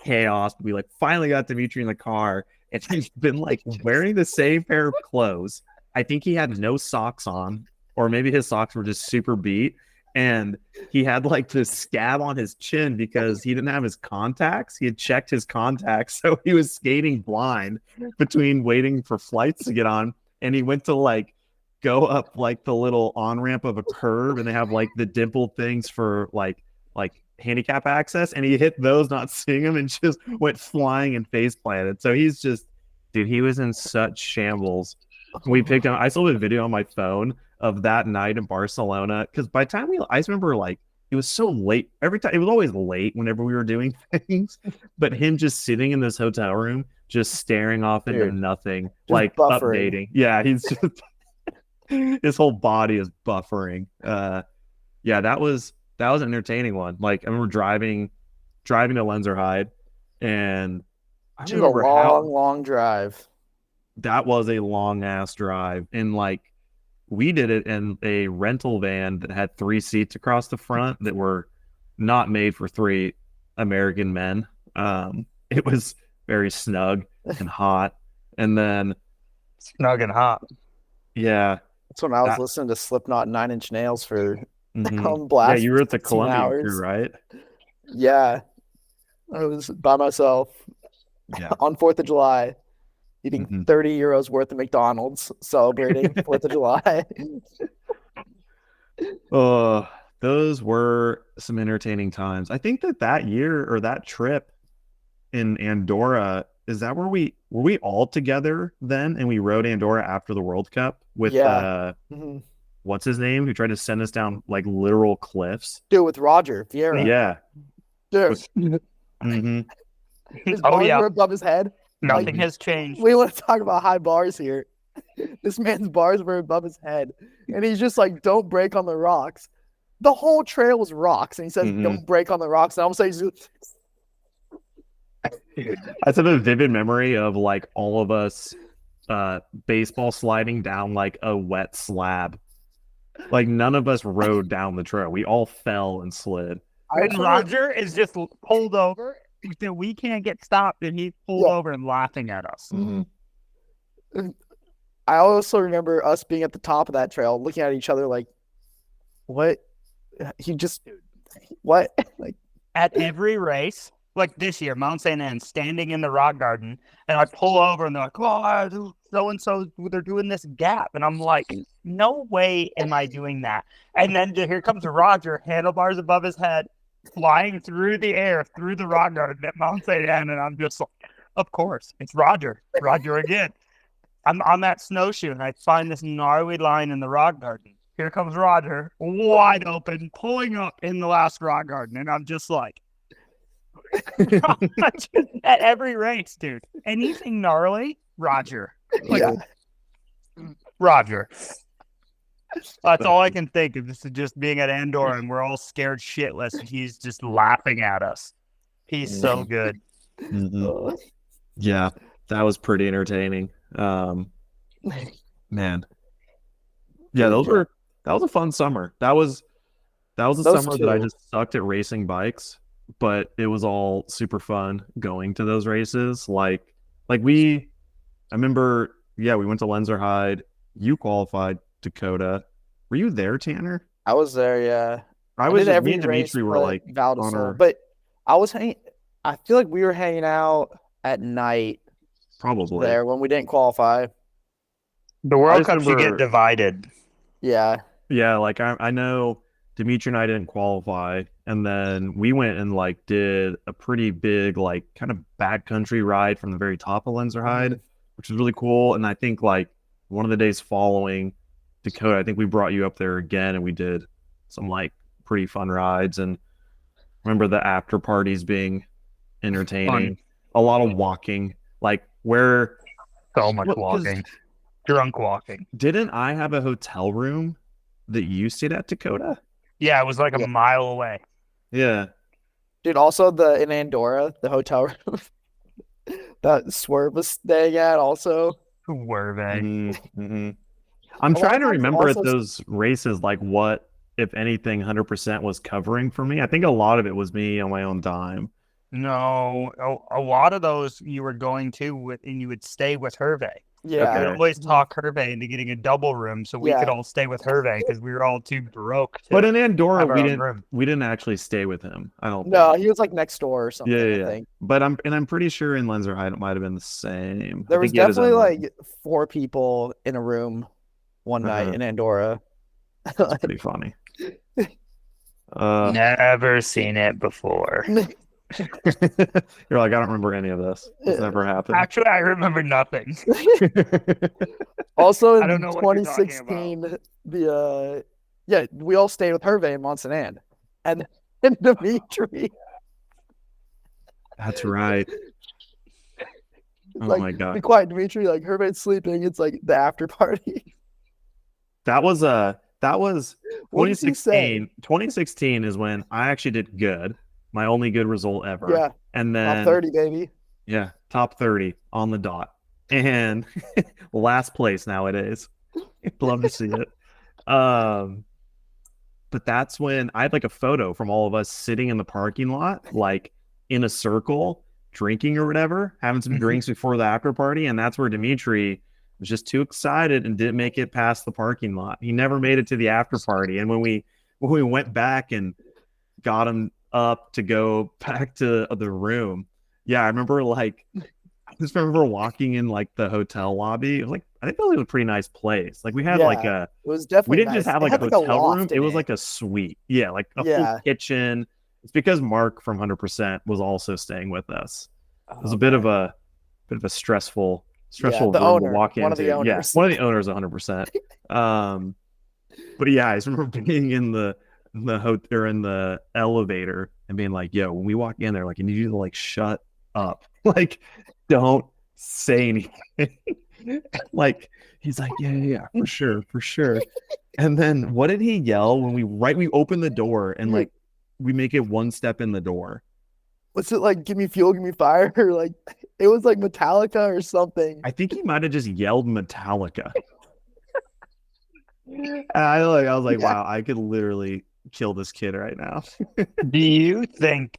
chaos. We like finally got Dimitri in the car, and he's been like wearing the same pair of clothes. I think he had no socks on, or maybe his socks were just super beat. And he had like this scab on his chin because he didn't have his contacts. He had checked his contacts. So he was skating blind between waiting for flights to get on. And he went to like go up like the little on ramp of a curve, and they have like the dimpled things for like handicap access. And he hit those, not seeing them, and just went flying and face planted. So he's just, dude, he was in such shambles. We picked him. I still have a video on my phone of that night in Barcelona, because by the time I remember like it was so late every time. It was always late whenever we were doing things, but him just sitting in this hotel room, just staring off into nothing, like buffering. Updating. Yeah, he's just his whole body is buffering. Yeah, that was an entertaining one. Like I remember driving to Lenzerheide, and I It was a long drive. That was a long ass drive, and like we did it in a rental van that had 3 seats across the front that were not made for 3 American men. It was very snug and hot, and then snug and hot. Yeah, that's when I was listening to Slipknot and 9 Inch Nails for on blast. Yeah, you were at the Colombian crew, right? Yeah, I was by myself. Yeah, on 4th of July. Eating 30 euros worth of McDonald's, celebrating 4th of July. Oh, those were some entertaining times. I think that year, or that trip in Andorra, is that where were we all together then, and we rode Andorra after the World Cup with what's his name, who tried to send us down like literal cliffs? Dude, with Roger Vieira. Yeah. Dude. His bars were above his head. Nothing has changed. We want to talk about high bars here. This man's bars were above his head, and he's just like, "Don't break on the rocks." The whole trail was rocks, and he says, "Don't break on the rocks." And I'm saying, I have a vivid memory of like all of us baseball sliding down like a wet slab. Like none of us rode down the trail. We all fell and slid. Roger is just pulled over. We can't get stopped, and he pulled over and laughing at us. I also remember us being at the top of that trail, looking at each other like, "What?" What? Like at every race, like this year, Mount St. Anne, standing in the rock garden, and I pull over, and they're like, "Oh, so and so, they're doing this gap," and I'm like, "No way am I doing that!" And then here comes Roger, handlebars above his head, flying through the air, through the rock garden at Mount St. Anne, and I'm just like, of course, it's Roger again. I'm on that snowshoe, and I find this gnarly line in the rock garden. Here comes Roger, wide open, pulling up in the last rock garden, and I'm just like, at every race, dude, anything gnarly, Roger. Like, Roger. That's all I can think of. This is just being at Andorra, and we're all scared shitless, and he's just laughing at us. He's so good. Yeah, that was pretty entertaining. Man. Yeah, that was a fun summer. That was a summer that I just sucked at racing bikes, but it was all super fun going to those races. I remember, we went to Lenzerheide. You qualified Dakotah. Were you there, Tanner? I was there, yeah. Me and Dimitri were like on our... But I was hanging. I feel like we were hanging out at night. Probably there when we didn't qualify. The World Cup should get divided. Yeah. Yeah, like I know Dimitri and I didn't qualify, and then we went and like did a pretty big like kind of backcountry ride from the very top of Lenzerheide, which was really cool. And I think like one of the days following Dakotah, I think we brought you up there again, and we did some like pretty fun rides. And remember the after parties being entertaining. Fun. A lot of walking, like where so much walking, drunk walking. Didn't I have a hotel room that you stayed at, Dakotah? Yeah, it was like a mile away. Yeah, dude. Also, in Andorra, the hotel room that Swerve was staying at, also. Swerve. I'm trying to remember at those races, like what, if anything, 100% was covering for me. I think a lot of it was me on my own dime. No, a lot of those you were going to with, and you would stay with Hervé. Yeah. I'd Okay. always talk Hervé into getting a double room so we could Yeah. all stay with Hervé because we were all too broke to But in Andorra, have our we own didn't room. we didn't actually stay with him. I don't No, think. he was like next door or something, Yeah, I yeah. think. But I'm pretty sure in Lenzerheide it might have been the same. There I was think he had his definitely own room. like 4 people in a room one night Uh-huh. in Andorra. That's pretty funny. Uh, Never seen it before. you're like, I don't remember any of this. This never happened. Actually, I remember nothing. Also I in don't know what you're talking 2016, we all stayed with Hervé in Monsanand. And Dimitri. That's right. Oh like, my god. Be quiet, Dimitri. Like Hervé's sleeping. It's like the after party. That was What did he say? 2016. 2016 is when I actually did good. My only good result ever. Yeah, And top then 30, baby. yeah, top 30 on the dot. And last place nowadays. Love to see it. But that's when I had like a photo from all of us sitting in the parking lot, like in a circle, drinking or whatever, having some drinks before the after party. And that's where Dimitri was just too excited and didn't make it past the parking lot. He never made it to the after party. And when we went back and got him up to go back to the room, yeah, I remember I just remember walking in like the hotel lobby. It was like, I think that was a pretty nice place. Like we had like Yeah, a, It was definitely we didn't nice. just have It like had, a like, hotel loft room. in It was like a suite. Yeah, like a full kitchen. It's because Mark from 100% was also staying with us. It was a bit of a stressful the room to owner, walk into. one of the Yeah, owners. one of the owners 100%. But yeah, I just remember being in the in the elevator and being like, yo, when we walk in there, like, I need you to like shut up. Like, don't say anything. Like, he's like, yeah, for sure. And then what did he yell when we open the door and like we make it one step in the door? What's it like? Give me fuel, give me fire. Or like it was like Metallica or something. I think he might have just yelled Metallica. And I was like, wow, I could literally kill this kid right now. Do you think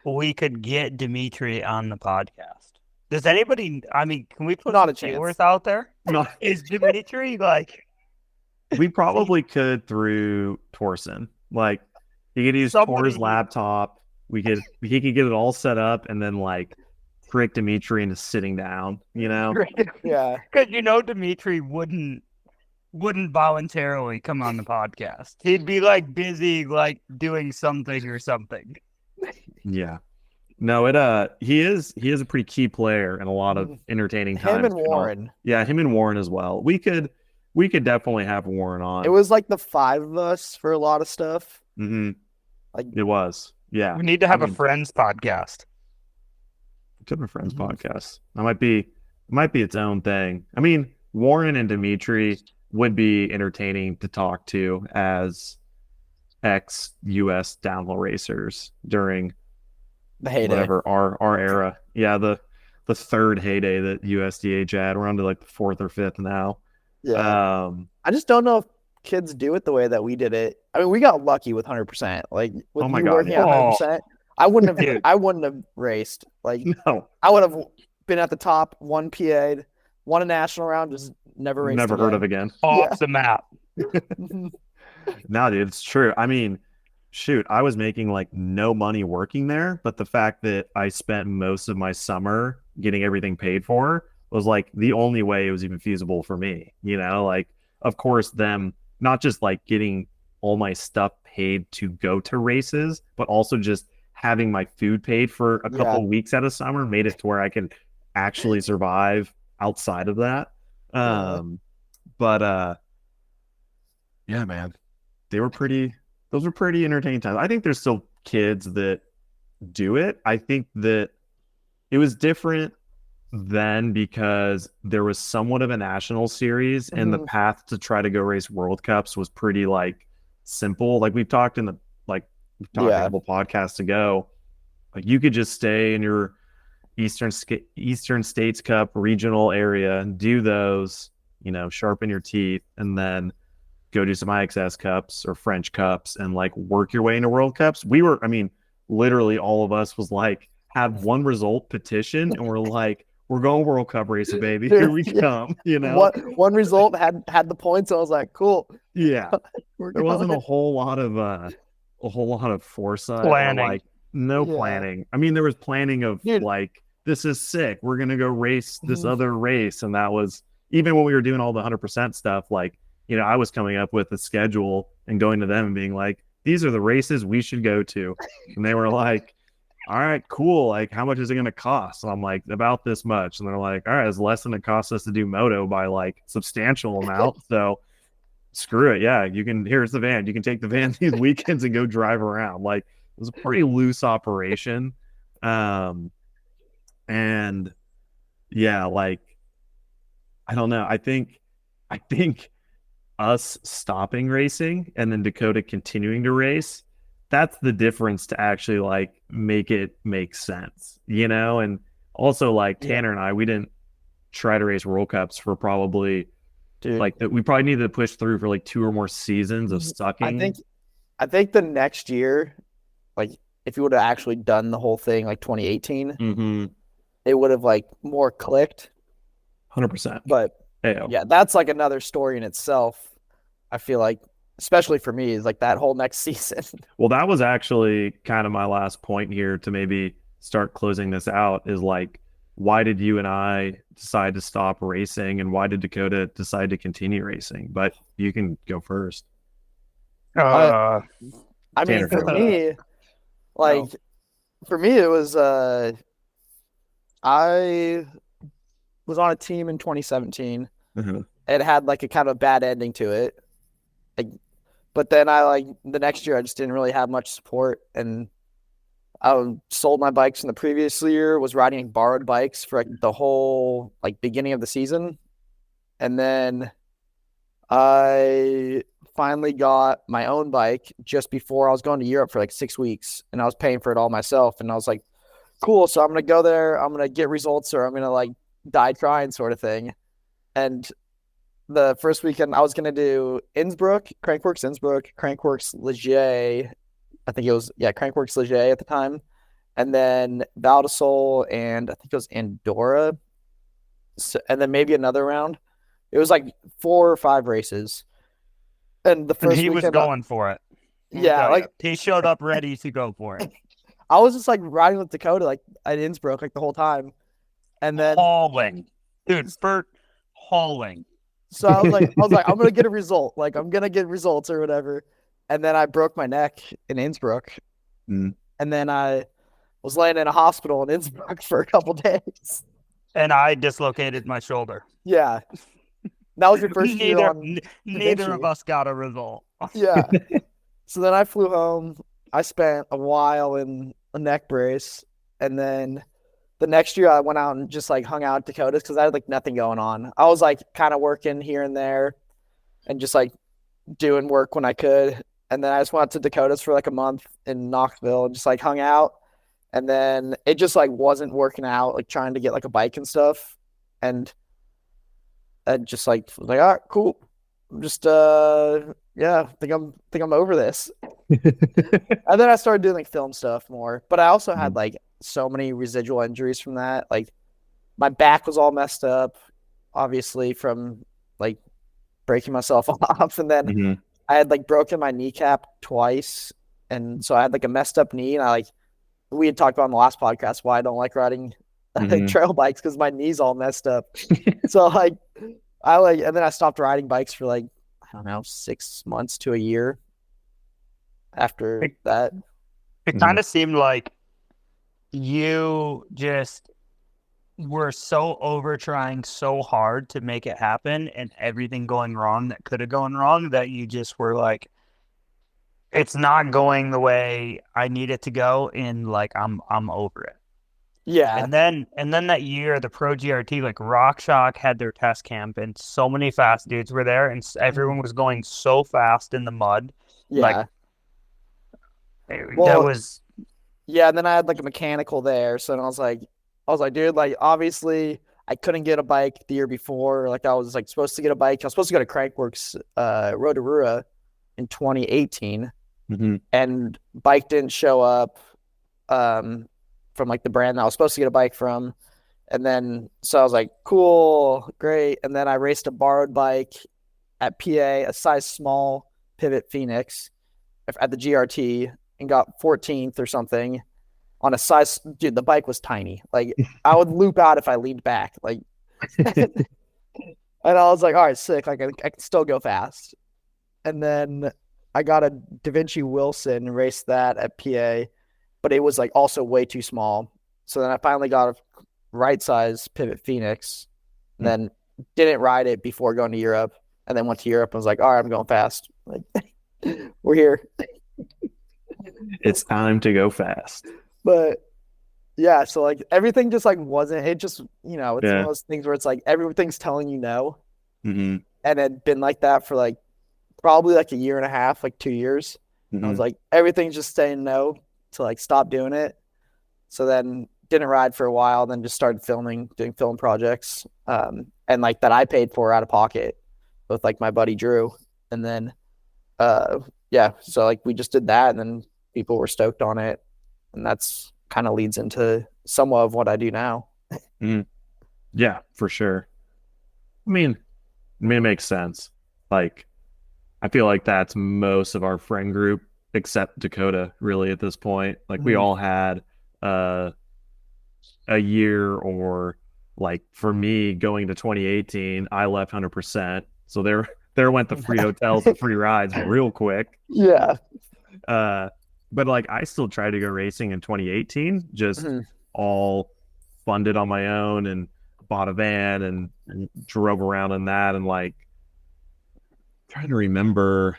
we could get Dimitri on the podcast? Does anybody? I mean, can we put Not a some chance. viewers out there? No, Is Dimitri like? we probably could through Torsen. Like, he could use Somebody- Tor's laptop. He could get it all set up and then like trick Dimitri into sitting down, you know? Yeah. Because Dimitri wouldn't voluntarily come on the podcast. He'd be like busy, like doing something or something. Yeah. No, he is a pretty key player and a lot of entertaining times. Him and Warren. Yeah, him and Warren as well. We could definitely have Warren on. It was like the 5 of us for a lot of stuff. Mm-hmm. Like It was. Yeah. We need to have I a mean, Friends podcast. Could be a Friends podcast. That might be its own thing. I mean, Warren and Dimitri would be entertaining to talk to as ex-US downhill racers during the heyday. whatever our era. Yeah, the third heyday that USDH had. We're on to like the 4th or 5th now. Yeah. I just don't know if kids do it the way that we did it. I mean, we got lucky with 100%. Like with Oh my you God, working yeah. at 100%. I wouldn't Dude. have raced. Like No, I would have been at the top, won PA'd, won a national round, just never raced. never heard of again. Off the map. No, dude, it's true. I mean, shoot, I was making like no money working there, but the fact that I spent most of my summer getting everything paid for was like the only way it was even feasible for me. Like, of course, them not just like getting all my stuff paid to go to races, but also just having my food paid for a couple weeks out of summer made it to where I could actually survive outside of that. But yeah, man, those were pretty entertaining times. I think there's still kids that do it. I think that it was different then because there was somewhat of a national series and the path to try to go race World Cups was pretty like simple. Like we've talked a couple podcasts ago, like you could just stay in your Eastern States Cup regional area and do those, sharpen your teeth and then go do some IXS Cups or French Cups and like work your way into World Cups. literally all of us was like, had one result petition, and we're like, we're going World Cup racing, baby. Here we come. You know, one result had the points. I was like, cool. yeah. We're There wasn't going. a whole lot of foresight or Planning. like no Yeah. planning. I mean, there was planning of Dude. like, this is sick. We're gonna go race this Mhm. other race, and that was even when we were doing all the 100% stuff. Like, you know, I was coming up with a schedule and going to them and being like, these are the races we should go to, and they were like, all right, cool. Like, how much is it going to cost? And I'm like, about this much. And they're like, all right, it's less than it costs us to do moto by like substantial amount. So screw it. Yeah, here's the van. You can take the van these weekends and go drive around. Like, it was a pretty loose operation. And yeah, like, I don't know. I think us stopping racing and then Dakotah continuing to race, that's the difference to actually like make it make sense, you know? And also like Tanner and I, we didn't try to race World Cups for probably we probably needed to push through for like 2 or more seasons of sucking. I think the next year, like if you would have actually done the whole thing like 2018, it would have like more clicked. 100%. But yeah, that's like another story in itself. I feel like, especially for me, is like that whole next season. Well, that was actually kind of my last point here to maybe start closing this out is like, why did you and I decide to stop racing, and why did Dakotah decide to continue racing? But you can go first. I Tanner, mean, for go. me, like for me, it was I was on a team in 2017. It had like a kind of bad ending to it. But then the next year I just didn't really have much support, and I sold my bikes in the previous year, was riding borrowed bikes for like the whole like beginning of the season. And then I finally got my own bike just before I was going to Europe for like 6 weeks, and I was paying for it all myself. And I was like, cool. So I'm going to go there. I'm going to get results, or I'm going to like die trying sort of thing. And the first weekend I was going to do Crankworks Ligier. I think it was, Crankworks Ligier at the time. And then Val de Sol, and I think it was Andorra. So, and then maybe another round. It was like 4 or 5 races. And the first he weekend, was going for it. Yeah, like he showed up ready to go for it. I was just like riding with Dakotah like at Innsbruck like the whole time. And then hauling. Dude, hauling. So I was like, I'm gonna get a result. Like I'm gonna get results or whatever. And then I broke my neck in Innsbruck. And then I was laying in a hospital in Innsbruck for a couple days. And I dislocated my shoulder. Yeah. That was your first year on neither of us got a result. Yeah. So then I flew home. I spent a while in a neck brace. And then the next year I went out and just like hung out at Dakotah's because I had like nothing going on. I was like kind of working here and there and just like doing work when I could. And then I just went to Dakotah's for like a month in Knoxville and just like hung out. And then it just like wasn't working out, like trying to get like a bike and stuff. And I just like was like, all right, cool. I'm just I think I'm over this. And then I started doing like film stuff more. But I also had like so many residual injuries from that. Like my back was all messed up, obviously, from like breaking myself off. And then I had like broken my kneecap twice. And so I had like a messed up knee. And we had talked about on the last podcast why I don't like riding trail bikes, because my knee's all messed up. So and then I stopped riding bikes for like, I don't know, 6 months to a year after that. It kind of seemed like you just were so over trying so hard to make it happen, and everything going wrong that could have gone wrong, that you just were like, it's not going the way I need it to go, and like I'm over it. Yeah. And then that year, the Pro GRT, like RockShox had their test camp, and so many fast dudes were there, and everyone was going so fast in the mud. Yeah. That was. Yeah, and then I had like a mechanical there, so then I was like, dude, like obviously I couldn't get a bike the year before. Like I was like supposed to get a bike. I was supposed to go to Crankworks Rotorua in 2018, and bike didn't show up. from like the brand that I was supposed to get a bike from. And then, so I was like, cool, great. And then I raced a borrowed bike at PA, a size small Pivot Phoenix at the GRT, and got 14th or something on a size, dude, the bike was tiny. Like I would loop out if I leaned back. Like, and I was like, all right, sick. Like I can still go fast. And then I got a Da Vinci Wilson and raced that at PA, but it was like also way too small. So then I finally got a right size Pivot Phoenix, and then didn't ride it before going to Europe, and then went to Europe and was like, all right, I'm going fast. Like we're here. It's time to go fast. But yeah, so like everything just like wasn't, it just, it's one of Yeah. those things where it's like everything's telling you no. Mm-hmm. And it had been like that for like probably like a year and a half, like 2 years. Mm-hmm. I was like, everything's just saying no to like stop doing it. So then didn't ride for a while, then just started doing film projects. And like that I paid for out of pocket with like my buddy Drew. And then yeah, so like we just did that, and then people were stoked on it. And that's kind of leads into somewhat of what I do now. Yeah, for sure. I mean, it makes sense. Like, I feel like that's most of our friend group, except Dakotah, really, at this point. Like, we all had a year, or like for me, going to 2018, I left 100%. So there went the free hotels and free rides real quick. Yeah. But like I still tried to go racing in 2018, just all funded on my own, and bought a van and drove around in that, and like trying to remember.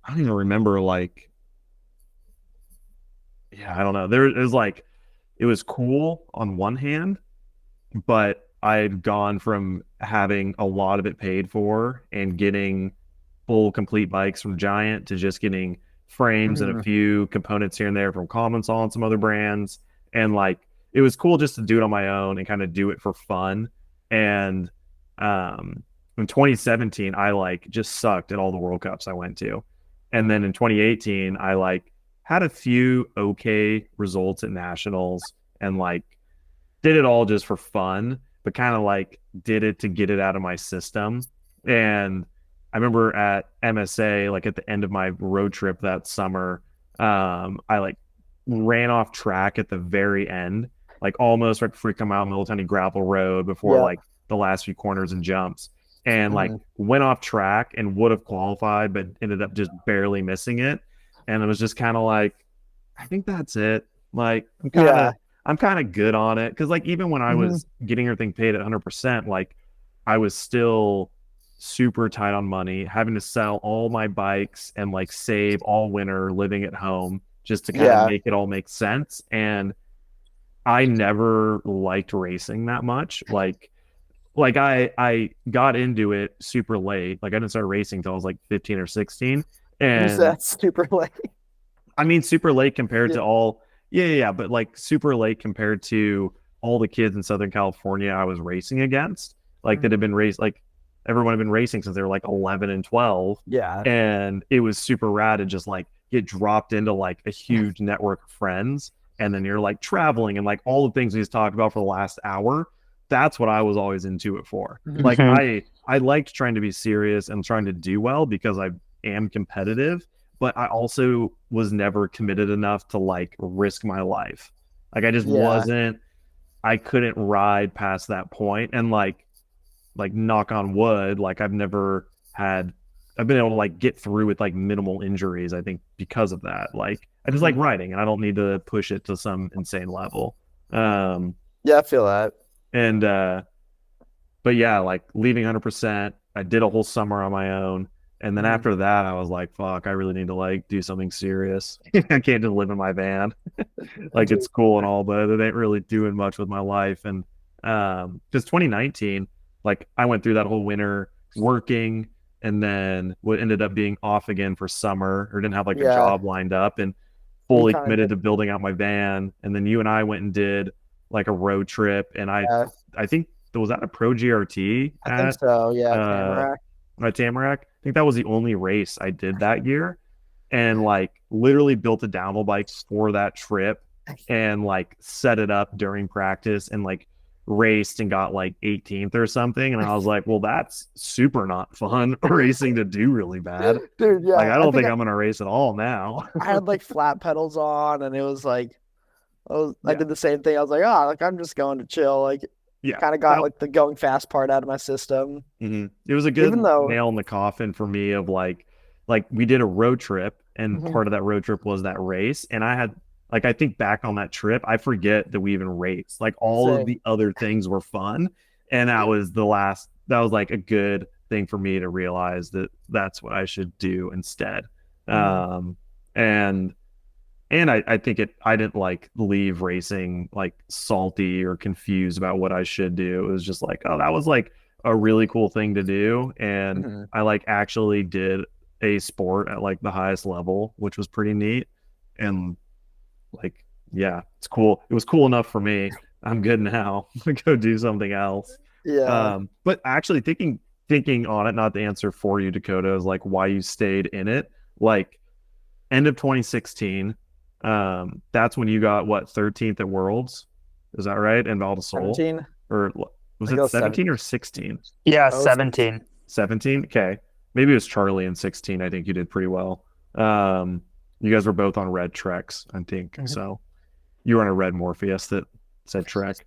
I don't even remember, like, yeah, I don't know. It was like, it was cool on one hand, but I had gone from having a lot of it paid for and getting full complete bikes from Giant to just getting frames and a few components here and there from Commensaw and some other brands. And like, it was cool just to do it on my own and kind of do it for fun. And in 2017, I like just sucked at all the World Cups I went to. And then in 2018, I like had a few okay results at nationals, and like did it all just for fun, but kind of like did it to get it out of my system. And I remember at MSA, like at the end of my road trip that summer, I like ran off track at the very end, like almost right before we come out on the little tiny gravel road before like the last few corners and jumps, and like went off track and would have qualified, but ended up just barely missing it. And it was just kind of like, I think that's it. Like I'm kind of good on it. Cause like, even when I was getting everything paid at 100%, like I was still super tight on money, having to sell all my bikes and like save all winter living at home just to kind of make it all make sense. And I never liked racing that much. Like I got into it super late. Like I didn't start racing until I was like 15 or 16. And that's super late. I mean, super late compared to all, but like super late compared to all the kids in Southern California I was racing against, like that had been raced, like everyone had been racing since they were like 11 and 12. Yeah. And it was super rad to just like get dropped into like a huge network of friends. And then you're like traveling and like all the things we just talked about for the last hour. That's what I was always into it for. Like I liked trying to be serious and trying to do well because I am competitive, but I also was never committed enough to like risk my life. Like I just wasn't, I couldn't ride past that point. And like knock on wood, like I've been able to like get through with like minimal injuries, I think, because of that. Like I just like riding, and I don't need to push it to some insane level. Yeah, I feel that. And but yeah, like leaving 100%, I did a whole summer on my own. And then after that, I was like, fuck, I really need to like do something serious. I can't just live in my van. Like it's cool and all, but it ain't really doing much with my life. And because 2019, like I went through that whole winter working, and then what ended up being off again for summer, or didn't have like a job lined up, and fully committed to building out my van. And then you and I went and did like a road trip, and I think, was that a Pro GRT? I think so, yeah. Tamarack. At Tamarack. I think that was the only race I did that year. and like literally built a downhill bike for that trip and like set it up during practice and like raced and got like 18th or something. And I was like, well, that's super not fun racing to do really bad. Dude, yeah. Like, I don't think I'm going to race at all now. I had like flat pedals on, and it was like, I Yeah. did the same thing. I was like, oh, like I'm just going to chill. Like, Yeah. kind of got like the going fast part out of my system. Mhm. It was a good Even though- nail in the coffin for me of like we did a road trip, and Mhm. part of that road trip was that race. And I had like, I think back on that trip, I forget that we even raced. Like all of Same. the other things were fun. And that was like a good thing for me to realize that that's what I should do instead. Mhm. And I think I didn't like leave racing like salty or confused about what I should do. It was just like, oh, that was like a really cool thing to do. And Mhm. I like actually did a sport at like the highest level, which was pretty neat. And like, yeah, it's cool. It was cool enough for me. I'm good now. Go do something else. Yeah. But actually thinking on it, not the answer for you, Dakotah, is like why you stayed in it. Like end of 2016, that's when you got what 13th at Worlds, is that right? In Val di Sole, 17. or was I it think it was 17 or 16? Yeah, Oh, 17. 17. Okay, maybe it was Charlie in 16. I think you did pretty well. You guys were both on red Treks, I think. Mhm. So you were on a red Morpheus that said Trek.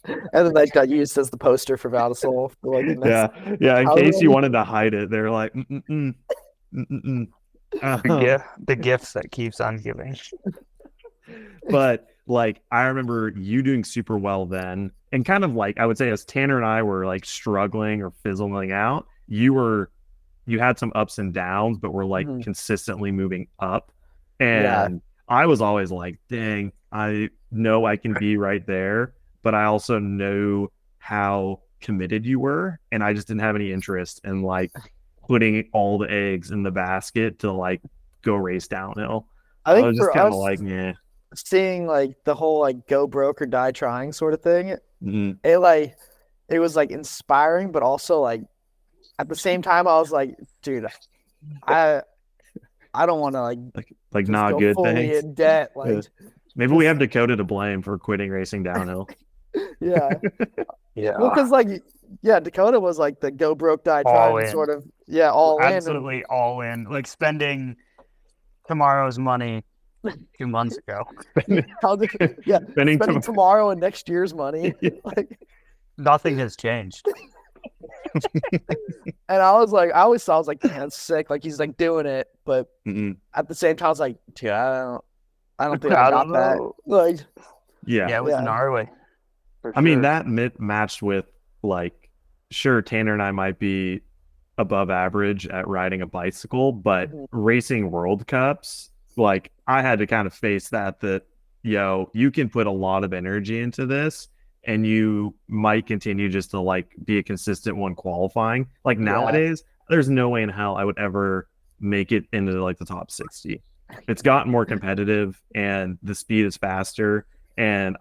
And then that got used as the poster for Val di Sole. For like the next- Yeah. In How case you long- wanted to hide it, they're like, mm-mm-mm, mm-mm-mm. The gifts that keeps on giving. But like I remember you doing super well then, and kind of like I would say as Tanner and I were like struggling or fizzling out, you had some ups and downs, but were like Mhm. consistently moving up. Yeah. And I was always like, dang, I know I can be right there, but I also know how committed you were, and I just didn't have any interest in like putting all the eggs in the basket to like go race downhill. I I think was just for kind of us, like, yeah. seeing like the whole like go broke or die trying sort of thing, Mhm. it was like inspiring, but also like at the same time I was like, dude, I don't want to like Like just not go good fully things. in debt. Like, Maybe we have Dakotah to blame for quitting racing downhill. yeah. Yeah. Well, because like, yeah, Dakotah was like the go broke die All trying in. sort of, yeah, all in. and- Absolutely all in. Like spending tomorrow's money 2 months ago. How did, yeah, Spending spending tomorrow and next year's money. Yeah. Like, Nothing has changed. and I was like, I always thought I was like, man, that's sick. Like he's like doing it, but Mm-mm. at the same time, I was like, dude, I don't think I I got don't that. know. Like, Yeah. Yeah, it was Yeah. gnarly. I mean, that matched with like, sure, Tanner and I might be above average at riding a bicycle, but Mhm. racing World Cups, like I had to kind of face that, yo, you can put a lot of energy into this and you might continue just to like be a consistent one qualifying. Like nowadays, there's no way in hell I would ever make it into like the top 60. It's gotten more competitive and the speed is faster. And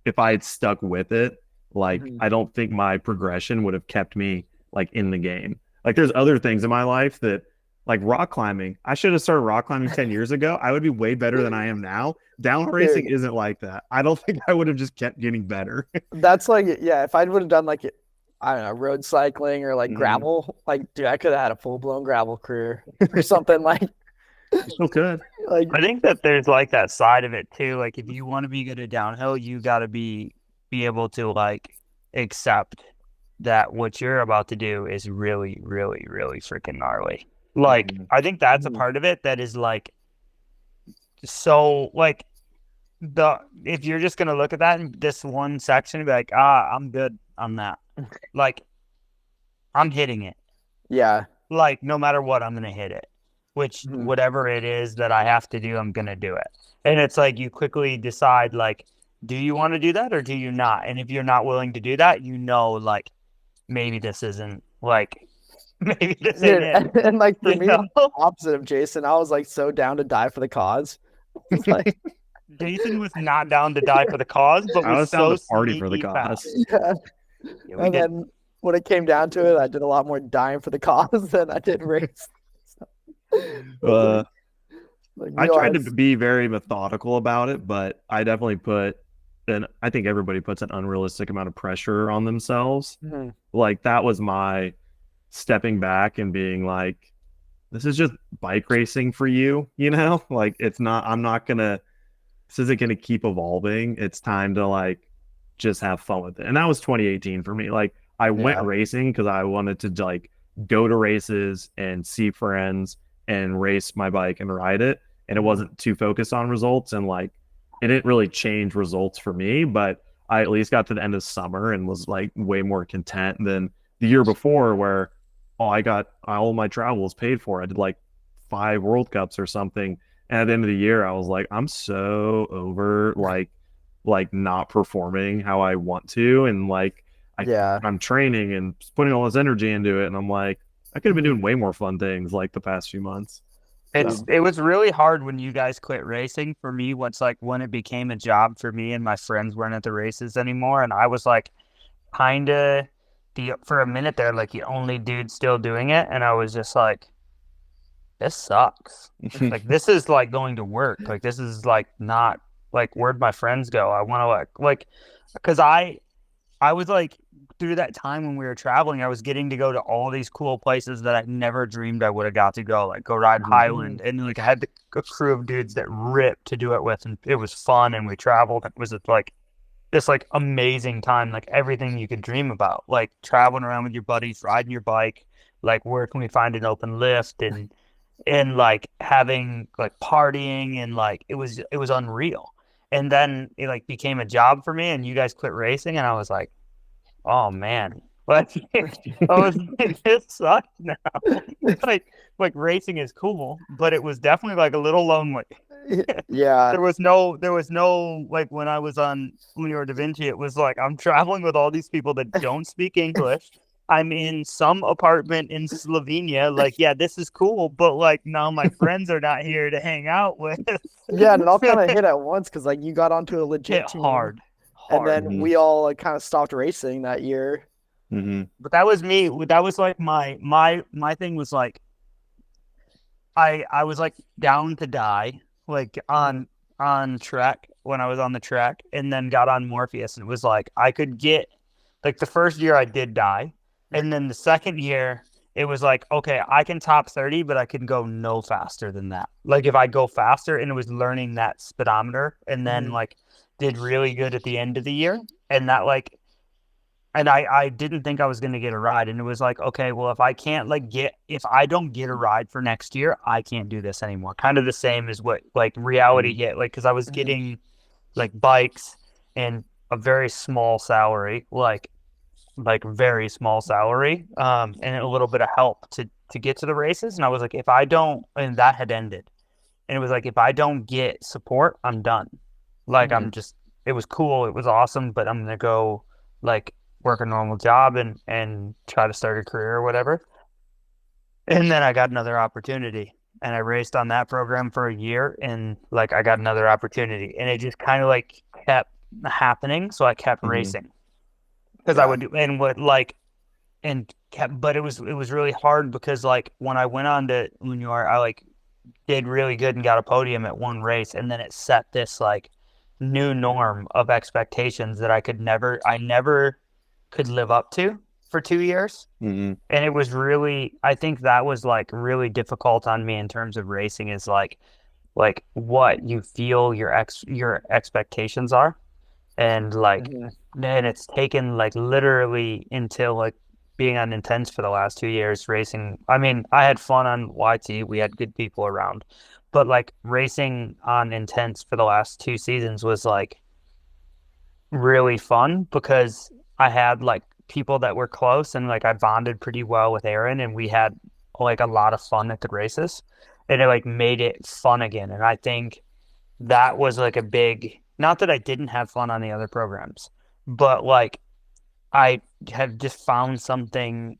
if I had stuck with it, like Mhm. I don't think my progression would have kept me like in the game. Like there's other things in my life that, like rock climbing, I should have started rock climbing 10 years ago. I would be way better than I am now. Downhill racing isn't like that. I don't think I would have just kept getting better. that's like, yeah, if I would have done like, I don't know, road cycling or like Mhm. gravel, like, dude, I could have had a full blown gravel career or something like, You still could. like, I think that there's like that side of it too. Like if you want to be good at downhill, you got to be able to like accept that what you're about to do is really, really, really freaking gnarly. Like Mhm. I think that's a Mhm. part of it that is like so like if you're just gonna look at that in this one section and be like, I'm good on that. Like I'm hitting it. yeah, Like no matter what, I'm gonna hit it. Which Mhm. whatever it is that I have to do, I'm gonna do it. And it's like you quickly decide like, do you want to do that or do you not? And if you're not willing to do that, like maybe this isn't like maybe this dude, ain't it. and like for You me, know? opposite of Jason, I was like so down to die for the cause. Like, Jason was not down to die for the cause, but I was so down to party for the sneaky cause. fast. yeah. Yeah, we And did. then when it came down to it, I did a lot more dying for the cause than I did race. Uh, Like, I tried to realize, be very methodical about it, but I definitely I think everybody puts an unrealistic amount of pressure on themselves. Mhm. Like that was my stepping back and being like, this is just bike racing for you, you know? Like it's not, I'm not gonna, this isn't gonna keep evolving. It's time to like just have fun with it. And that was 2018 for me. Like I went Yeah. racing because I wanted to like go to races and see friends and race my bike and ride it. And it wasn't too focused on results. And like it didn't really change results for me, but I at least got to the end of summer and was like way more content than the year before where I got all my travels paid for. I did like 5 World Cups or something. And at the end of the year, I was like, I'm so over like not performing how I want to. And like Yeah. I'm training and putting all this energy into it. And I'm like, I could have been doing way more fun things like the past few months. So It was really hard when you guys quit racing for me. Once like when it became a job for me and my friends weren't at the races anymore, and I was like kind of for a minute there like the only dude still doing it, and I was just like, this sucks. Like this is like going to work. Like this is like not like where'd my friends go? I want to like because I was like through that time when we were traveling, I was getting to go to all these cool places that I never dreamed I would have got to go, like go ride Highland. And like I had a crew of dudes that ripped to do it with, and it was fun. And we traveled. It was like this like amazing time, like everything you could dream about, like traveling around with your buddies, riding your bike, like where can we find an open lift and like having like partying and like it was unreal. And then it like became a job for me and you guys quit racing and I was like, oh man, like I was like, this sucks now. like racing is cool, but it was definitely like a little lonely. Yeah. There was no like when you were Da Vinci, it was like I'm traveling with all these people that don't speak English. I'm in some apartment in Slovenia. Like, yeah, this is cool, but like now my friends are not here to hang out with. Yeah, and it all kind of hit at once because like you got onto a legit Hit team, hard. and then Mhm. we all like kind of stopped racing that year. hmm But that was me. That was like my thing was like I was like down to die like on track when I was on the track and then got on Morpheus and it was like I could get like the first year I did die and then the second year it was like okay I can top 30 but I can go no faster than that. Like if I go faster and it was learning that speedometer and then like did really good at the end of the year and that like and I didn't think I was going to get a ride. And it was like, okay, well, if I don't get a ride for next year, I can't do this anymore. Kind of the same as what like reality hit. Like, cause I was getting like bikes and a very small salary, like very small salary, and a little bit of help to get to the races. And I was like, if I don't, and that had ended. And it was like, if I don't get support, I'm done. Like, it was cool. It was awesome, but I'm going to go like work a normal job and try to start a career or whatever. And then I got another opportunity and I raced on that program for a year and like I got another opportunity and it just kind of like kept happening. So I kept racing because I would do and what like and kept, but it was really hard because like when I went on to Lunar, I like did really good and got a podium at one race and then it set this like new norm of expectations that I never could live up to for 2 years. hmm And it was really, I think that was like really difficult on me in terms of racing is like what you feel your expectations are. And like, and it's taken like literally until like being on intense for the last 2 years racing. I mean, I had fun on YT. We had good people around, but like racing on intense for the last 2 seasons was like really fun because I had like people that were close and like I bonded pretty well with Aaron and we had like a lot of fun at the races and it like made it fun again. And I think that was like a big, not that I didn't have fun on the other programs, but like I have just found something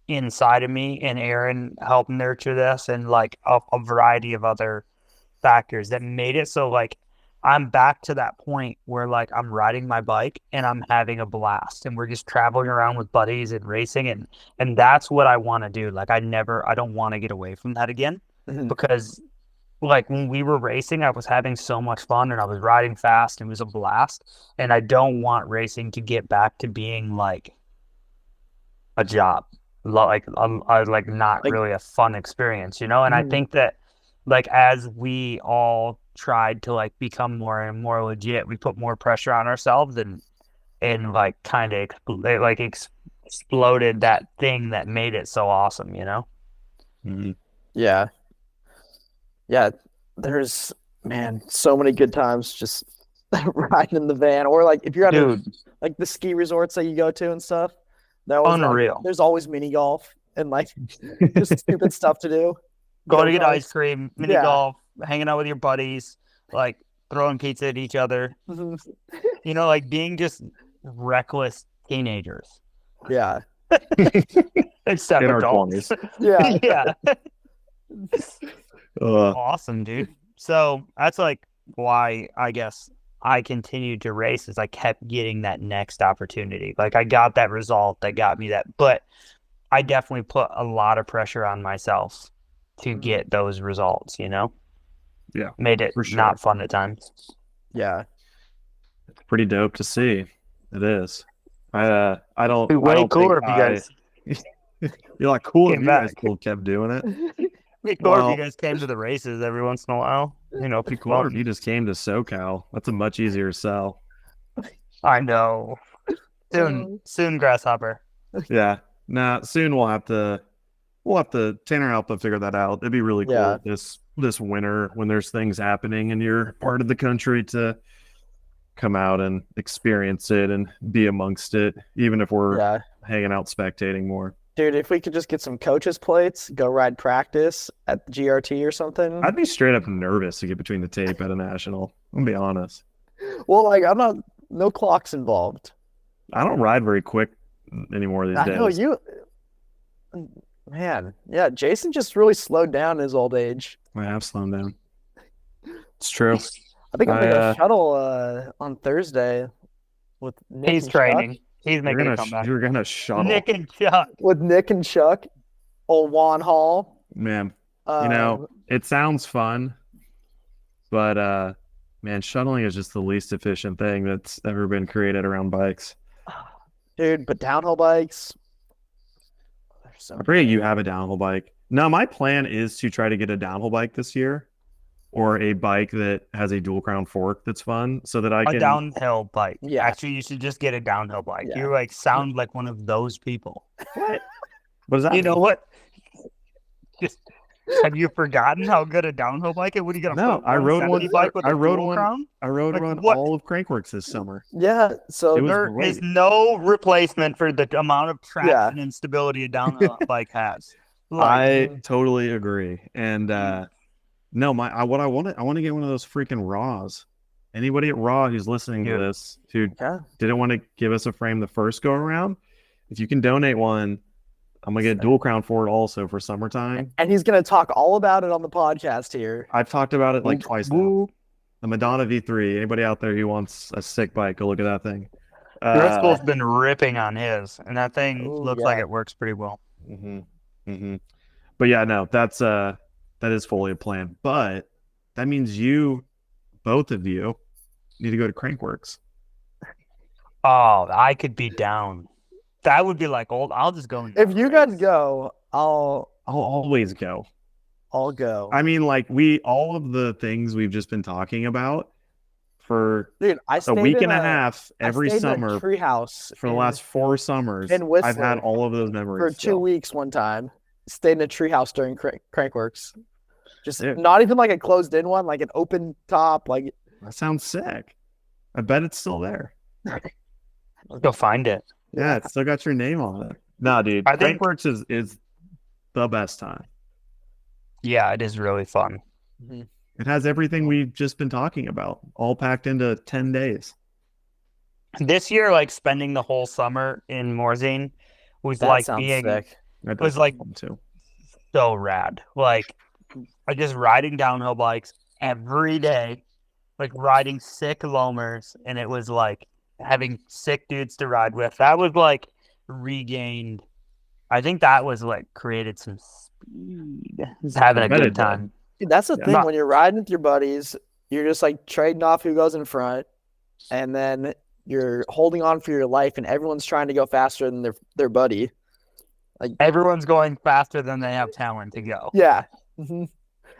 inside of me and Aaron helped nurture this and like a variety of other factors that made it so like I'm back to that point where like I'm riding my bike and I'm having a blast and we're just traveling around with buddies and racing and that's what I want to do. Like I don't want to get away from that again. Mhm. because like when we were racing, I was having so much fun and I was riding fast and it was a blast. And I don't want racing to get back to being like a job, like not Like, really a fun experience, you know? And I mhm. think that like as we all tried to like become more and more legit, we put more pressure on ourselves and like kind of exploded that thing that made it so awesome, you know? Mhm. Yeah. Yeah. There's, man, so many good times just riding in the van, or like if you're at Dude, like the ski resorts that you go to and stuff. There always unreal. there's always mini golf and like just stupid stuff to do. Going Go to get ice karts. cream, mini Yeah. golf, hanging out with your buddies, like throwing pizza at each other, Mhm. you know, like being just reckless teenagers, Yeah. except In our adults. 20s. Yeah. Yeah. Uh, Awesome, dude. So that's like why I guess I continued to race is I kept getting that next opportunity. Like I got that result that got me that, but I definitely put a lot of pressure on myself to get those results, you know? yeah, Made it for sure. not fun at times. Yeah. It's pretty dope to see. It is. I don't. Be I way don't cooler think if you guys You're like cool if came you guys back. still kept doing it. Be cooler if you Well, guys came to the races every once in a while. You know, be be cooler if fun. you just came to SoCal. That's a much easier sell. I know. Soon, Grasshopper. Yeah. Nah. Soon we'll have to Tanner help to figure that out. It'd be really Yeah. cool this winter when there's things happening in your part of the country to come out and experience it and be amongst it, even if we're Yeah. hanging out spectating more. Dude, if we could just get some coaches plates, go ride practice at the GRT or something. I'd be straight up nervous to get between the tape at a national. I'm gonna be honest. Well, like I'm not, no clocks involved. I don't ride very quick anymore these I know days. you, man. Yeah, Jason just really slowed down in his old age. I have slowed down. It's true. I think I'm gonna go I, shuttle on Thursday with Nick He's and Chuck. training. He's you're making a gonna comeback. you're gonna shuttle, Nick and Chuck. With Nick and Chuck, old Juan Hall. man. You know, it sounds fun, but man, shuttling is just the least efficient thing that's ever been created around bikes. dude, but downhill bikes. They're so I forget you have a downhill bike. No, my plan is to try to get a downhill bike this year, or a bike that has a dual crown fork that's fun, so that I A can. downhill bike. Yeah. Actually, you should just get a downhill bike. Yeah. You like sound like one of those people. What does that You know mean? what? Just have you forgotten how good a downhill bike is? What are you gonna No, put I rode 170 one. bike with I a rode dual one. crown? I rode Like, one what? all of Crankworks this summer. Yeah, so It was There great. is no replacement for the amount of traction and stability a downhill bike has. I Like, totally agree. And no, I want to get one of those freaking Raws. Anybody at Raw who's listening to Dude. this who yeah. didn't want to give us a frame the first go around, if you can donate one, I'm gonna get dual crown for it also for summertime. And he's gonna talk all about it on the podcast here. I've talked about it like twice now. woo. The Madonna V3. Anybody out there who wants a sick bike, go look at that thing. Driscoll's been ripping on his, and that thing Ooh, looks yeah. like it works pretty well. But yeah, no, that is fully a plan. But that means both of you, need to go to Crankworks. Oh, I could be down. That would be like old. I'll just go. If you guys go, I'll always go. I'll go. I mean, like all of the things we've just been talking about for Dude, I a stayed week in and a half every I stayed in a summer treehouse for the last 4 summers. in I've had Whistler all of those for memories. 2 still. weeks one time. Stayed in a treehouse during Crankworks. Just Dude. not even like a closed in one, like an open top. Like That sounds sick. I bet it's still there. Let's go find it. Yeah, it's still got your name on it. Nah, dude. I think- Crankworks is the best time. Yeah, it is really fun. It has everything we've just been talking about, all packed into 10 days. This year, like spending the whole summer in Morzine was that like sounds being sick. That was does like- sound fun, too. so rad. Like, I just riding downhill bikes every day, like riding sick loamers, and it was like having sick dudes to ride with. That was like regained I think that was what created some speed. Just having a bet it good did. time. Dude, that's the Yeah. thing when you're riding with your buddies, you're just like trading off who goes in front, and then you're holding on for your life, and everyone's trying to go faster than their buddy. Everyone's going faster than they have talent to go. Yeah. Mhm.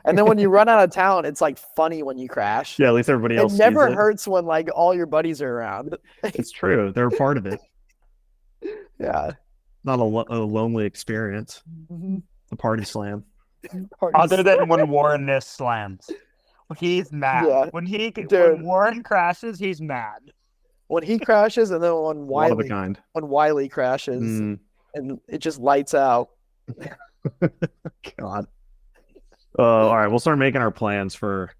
And then when you run out of talent, it's like funny when you crash. Yeah, at least everybody It else never sees it. hurts when like all your buddies are around. It's true. They're a part of it. Yeah. Not a lonely experience. Mhm. It's a party slam. Other than when Warren slams. He's mad. Yeah. When Dude. Warren crashes, he's mad. When he crashes, and then when One of a kind. Wiley crashes, Mm, and it just lights out. God. All right, we'll start making our plans for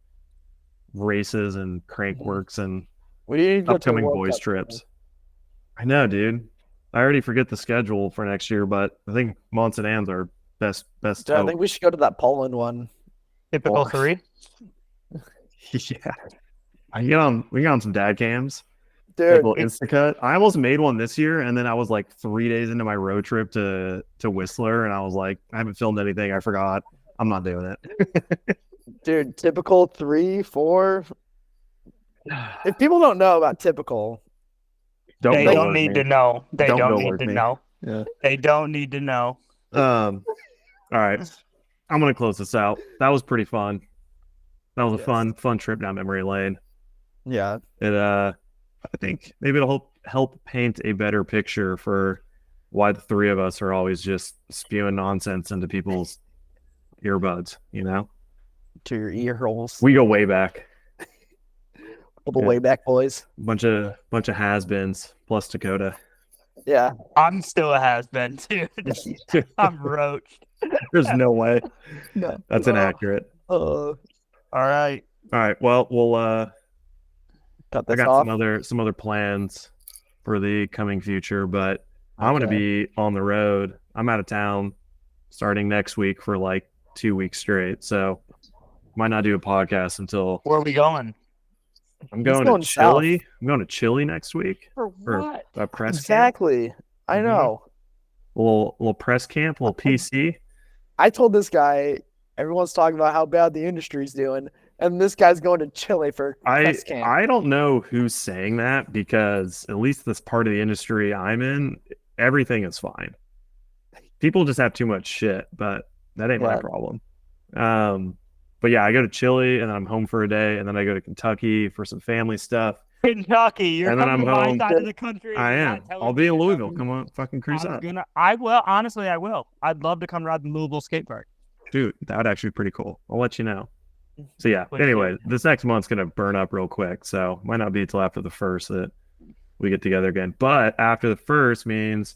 races and crank works and We need to go to a upcoming World boys Cup trips. I know, dude. I already forget the schedule for next year, but I think Monson Ann's our best Dude, I hope. think we should go to that Poland one. Typical Oh. 3. Yeah. We get on some dad cams. Dude, Like a little Instacut. I almost made one this year, and then I was like 3 days into my road trip to Whistler, and I was like, I haven't filmed anything. I forgot. I'm not doing it. dude, typical 3, 4. If people don't know about typical, They go don't with need me. to know. They Don't don't go need with to me. know. Yeah. They don't need to know. All right. I'm gonna close this out. That was pretty fun. That was a Yes. fun trip down memory lane. yeah, It I think maybe it'll help paint a better picture for why the three of us are always just spewing nonsense into people's earbuds, you know? to your ear holes. We go way back. Couple yeah. way back boys. Bunch of has-beens plus Dakotah. Yeah. I'm still a has-been, dude. I'm roached. There's no way. No. That's inaccurate. All right. All right. Well, we'll Cut I this got off. some other plans for the coming future, but I'm gonna Okay. be on the road. I'm out of town starting next week for like 2 weeks straight. So might not do a podcast until Where are we going? I'm going going to Chile. south. I'm going to Chile next week For for what? a press camp. Exactly. I Mhm. know. Little press camp, little PC. I told this guy, everyone's talking about how bad the industry's doing, and this guy's going to Chile for press camp. I don't know who's saying that because at least this part of the industry I'm in, everything is fine. People just have too much shit, but that ain't my Yeah. problem. But yeah, I go to Chile and then I'm home for a day, and then I go to Kentucky for some family stuff. Kentucky. You're And then coming to I'm my home. side of the country. I You're am. not telling I'll me be in you're Louisville. coming. Come on, fucking cruise up. I will. Honestly, I will. I'd love to come ride the Louisville skate park. Dude, that would actually be pretty cool. I'll let you know. So yeah, Appreciate anyway, it. this next month's gonna burn up real quick, so might not be till after the first that we get together again. But after the first means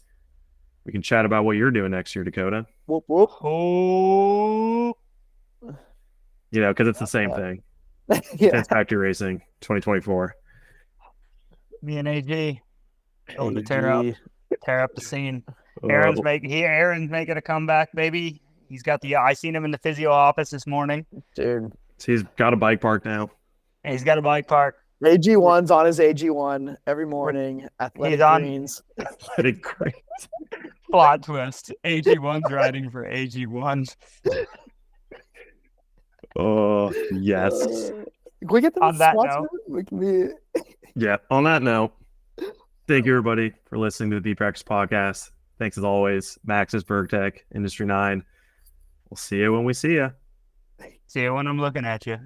we can chat about what you're doing next year, Dakotah. Whoop, whoop. Oh, You know, because it's the same thing. Yeah. Chance Factory Racing 2024. me and AG. Going to tear up the scene. Aaron's Uh, making a comeback, baby. He's got I seen him in the physio office this morning. Dude. he's got a bike park now. And he's got a bike park. AG1's on his AG1 every morning. Athletic He's on- Greens. Pretty great. Plot twist. AG1's riding for AG1. Oh yes. Can we get them On that sponsor? note. We can be. Yeah. On that note, thank you everybody for listening to the Deep Practice Podcast. Thanks as always, Max's BergTech, Industry 9. We'll see you when we see you. See you when I'm looking at you.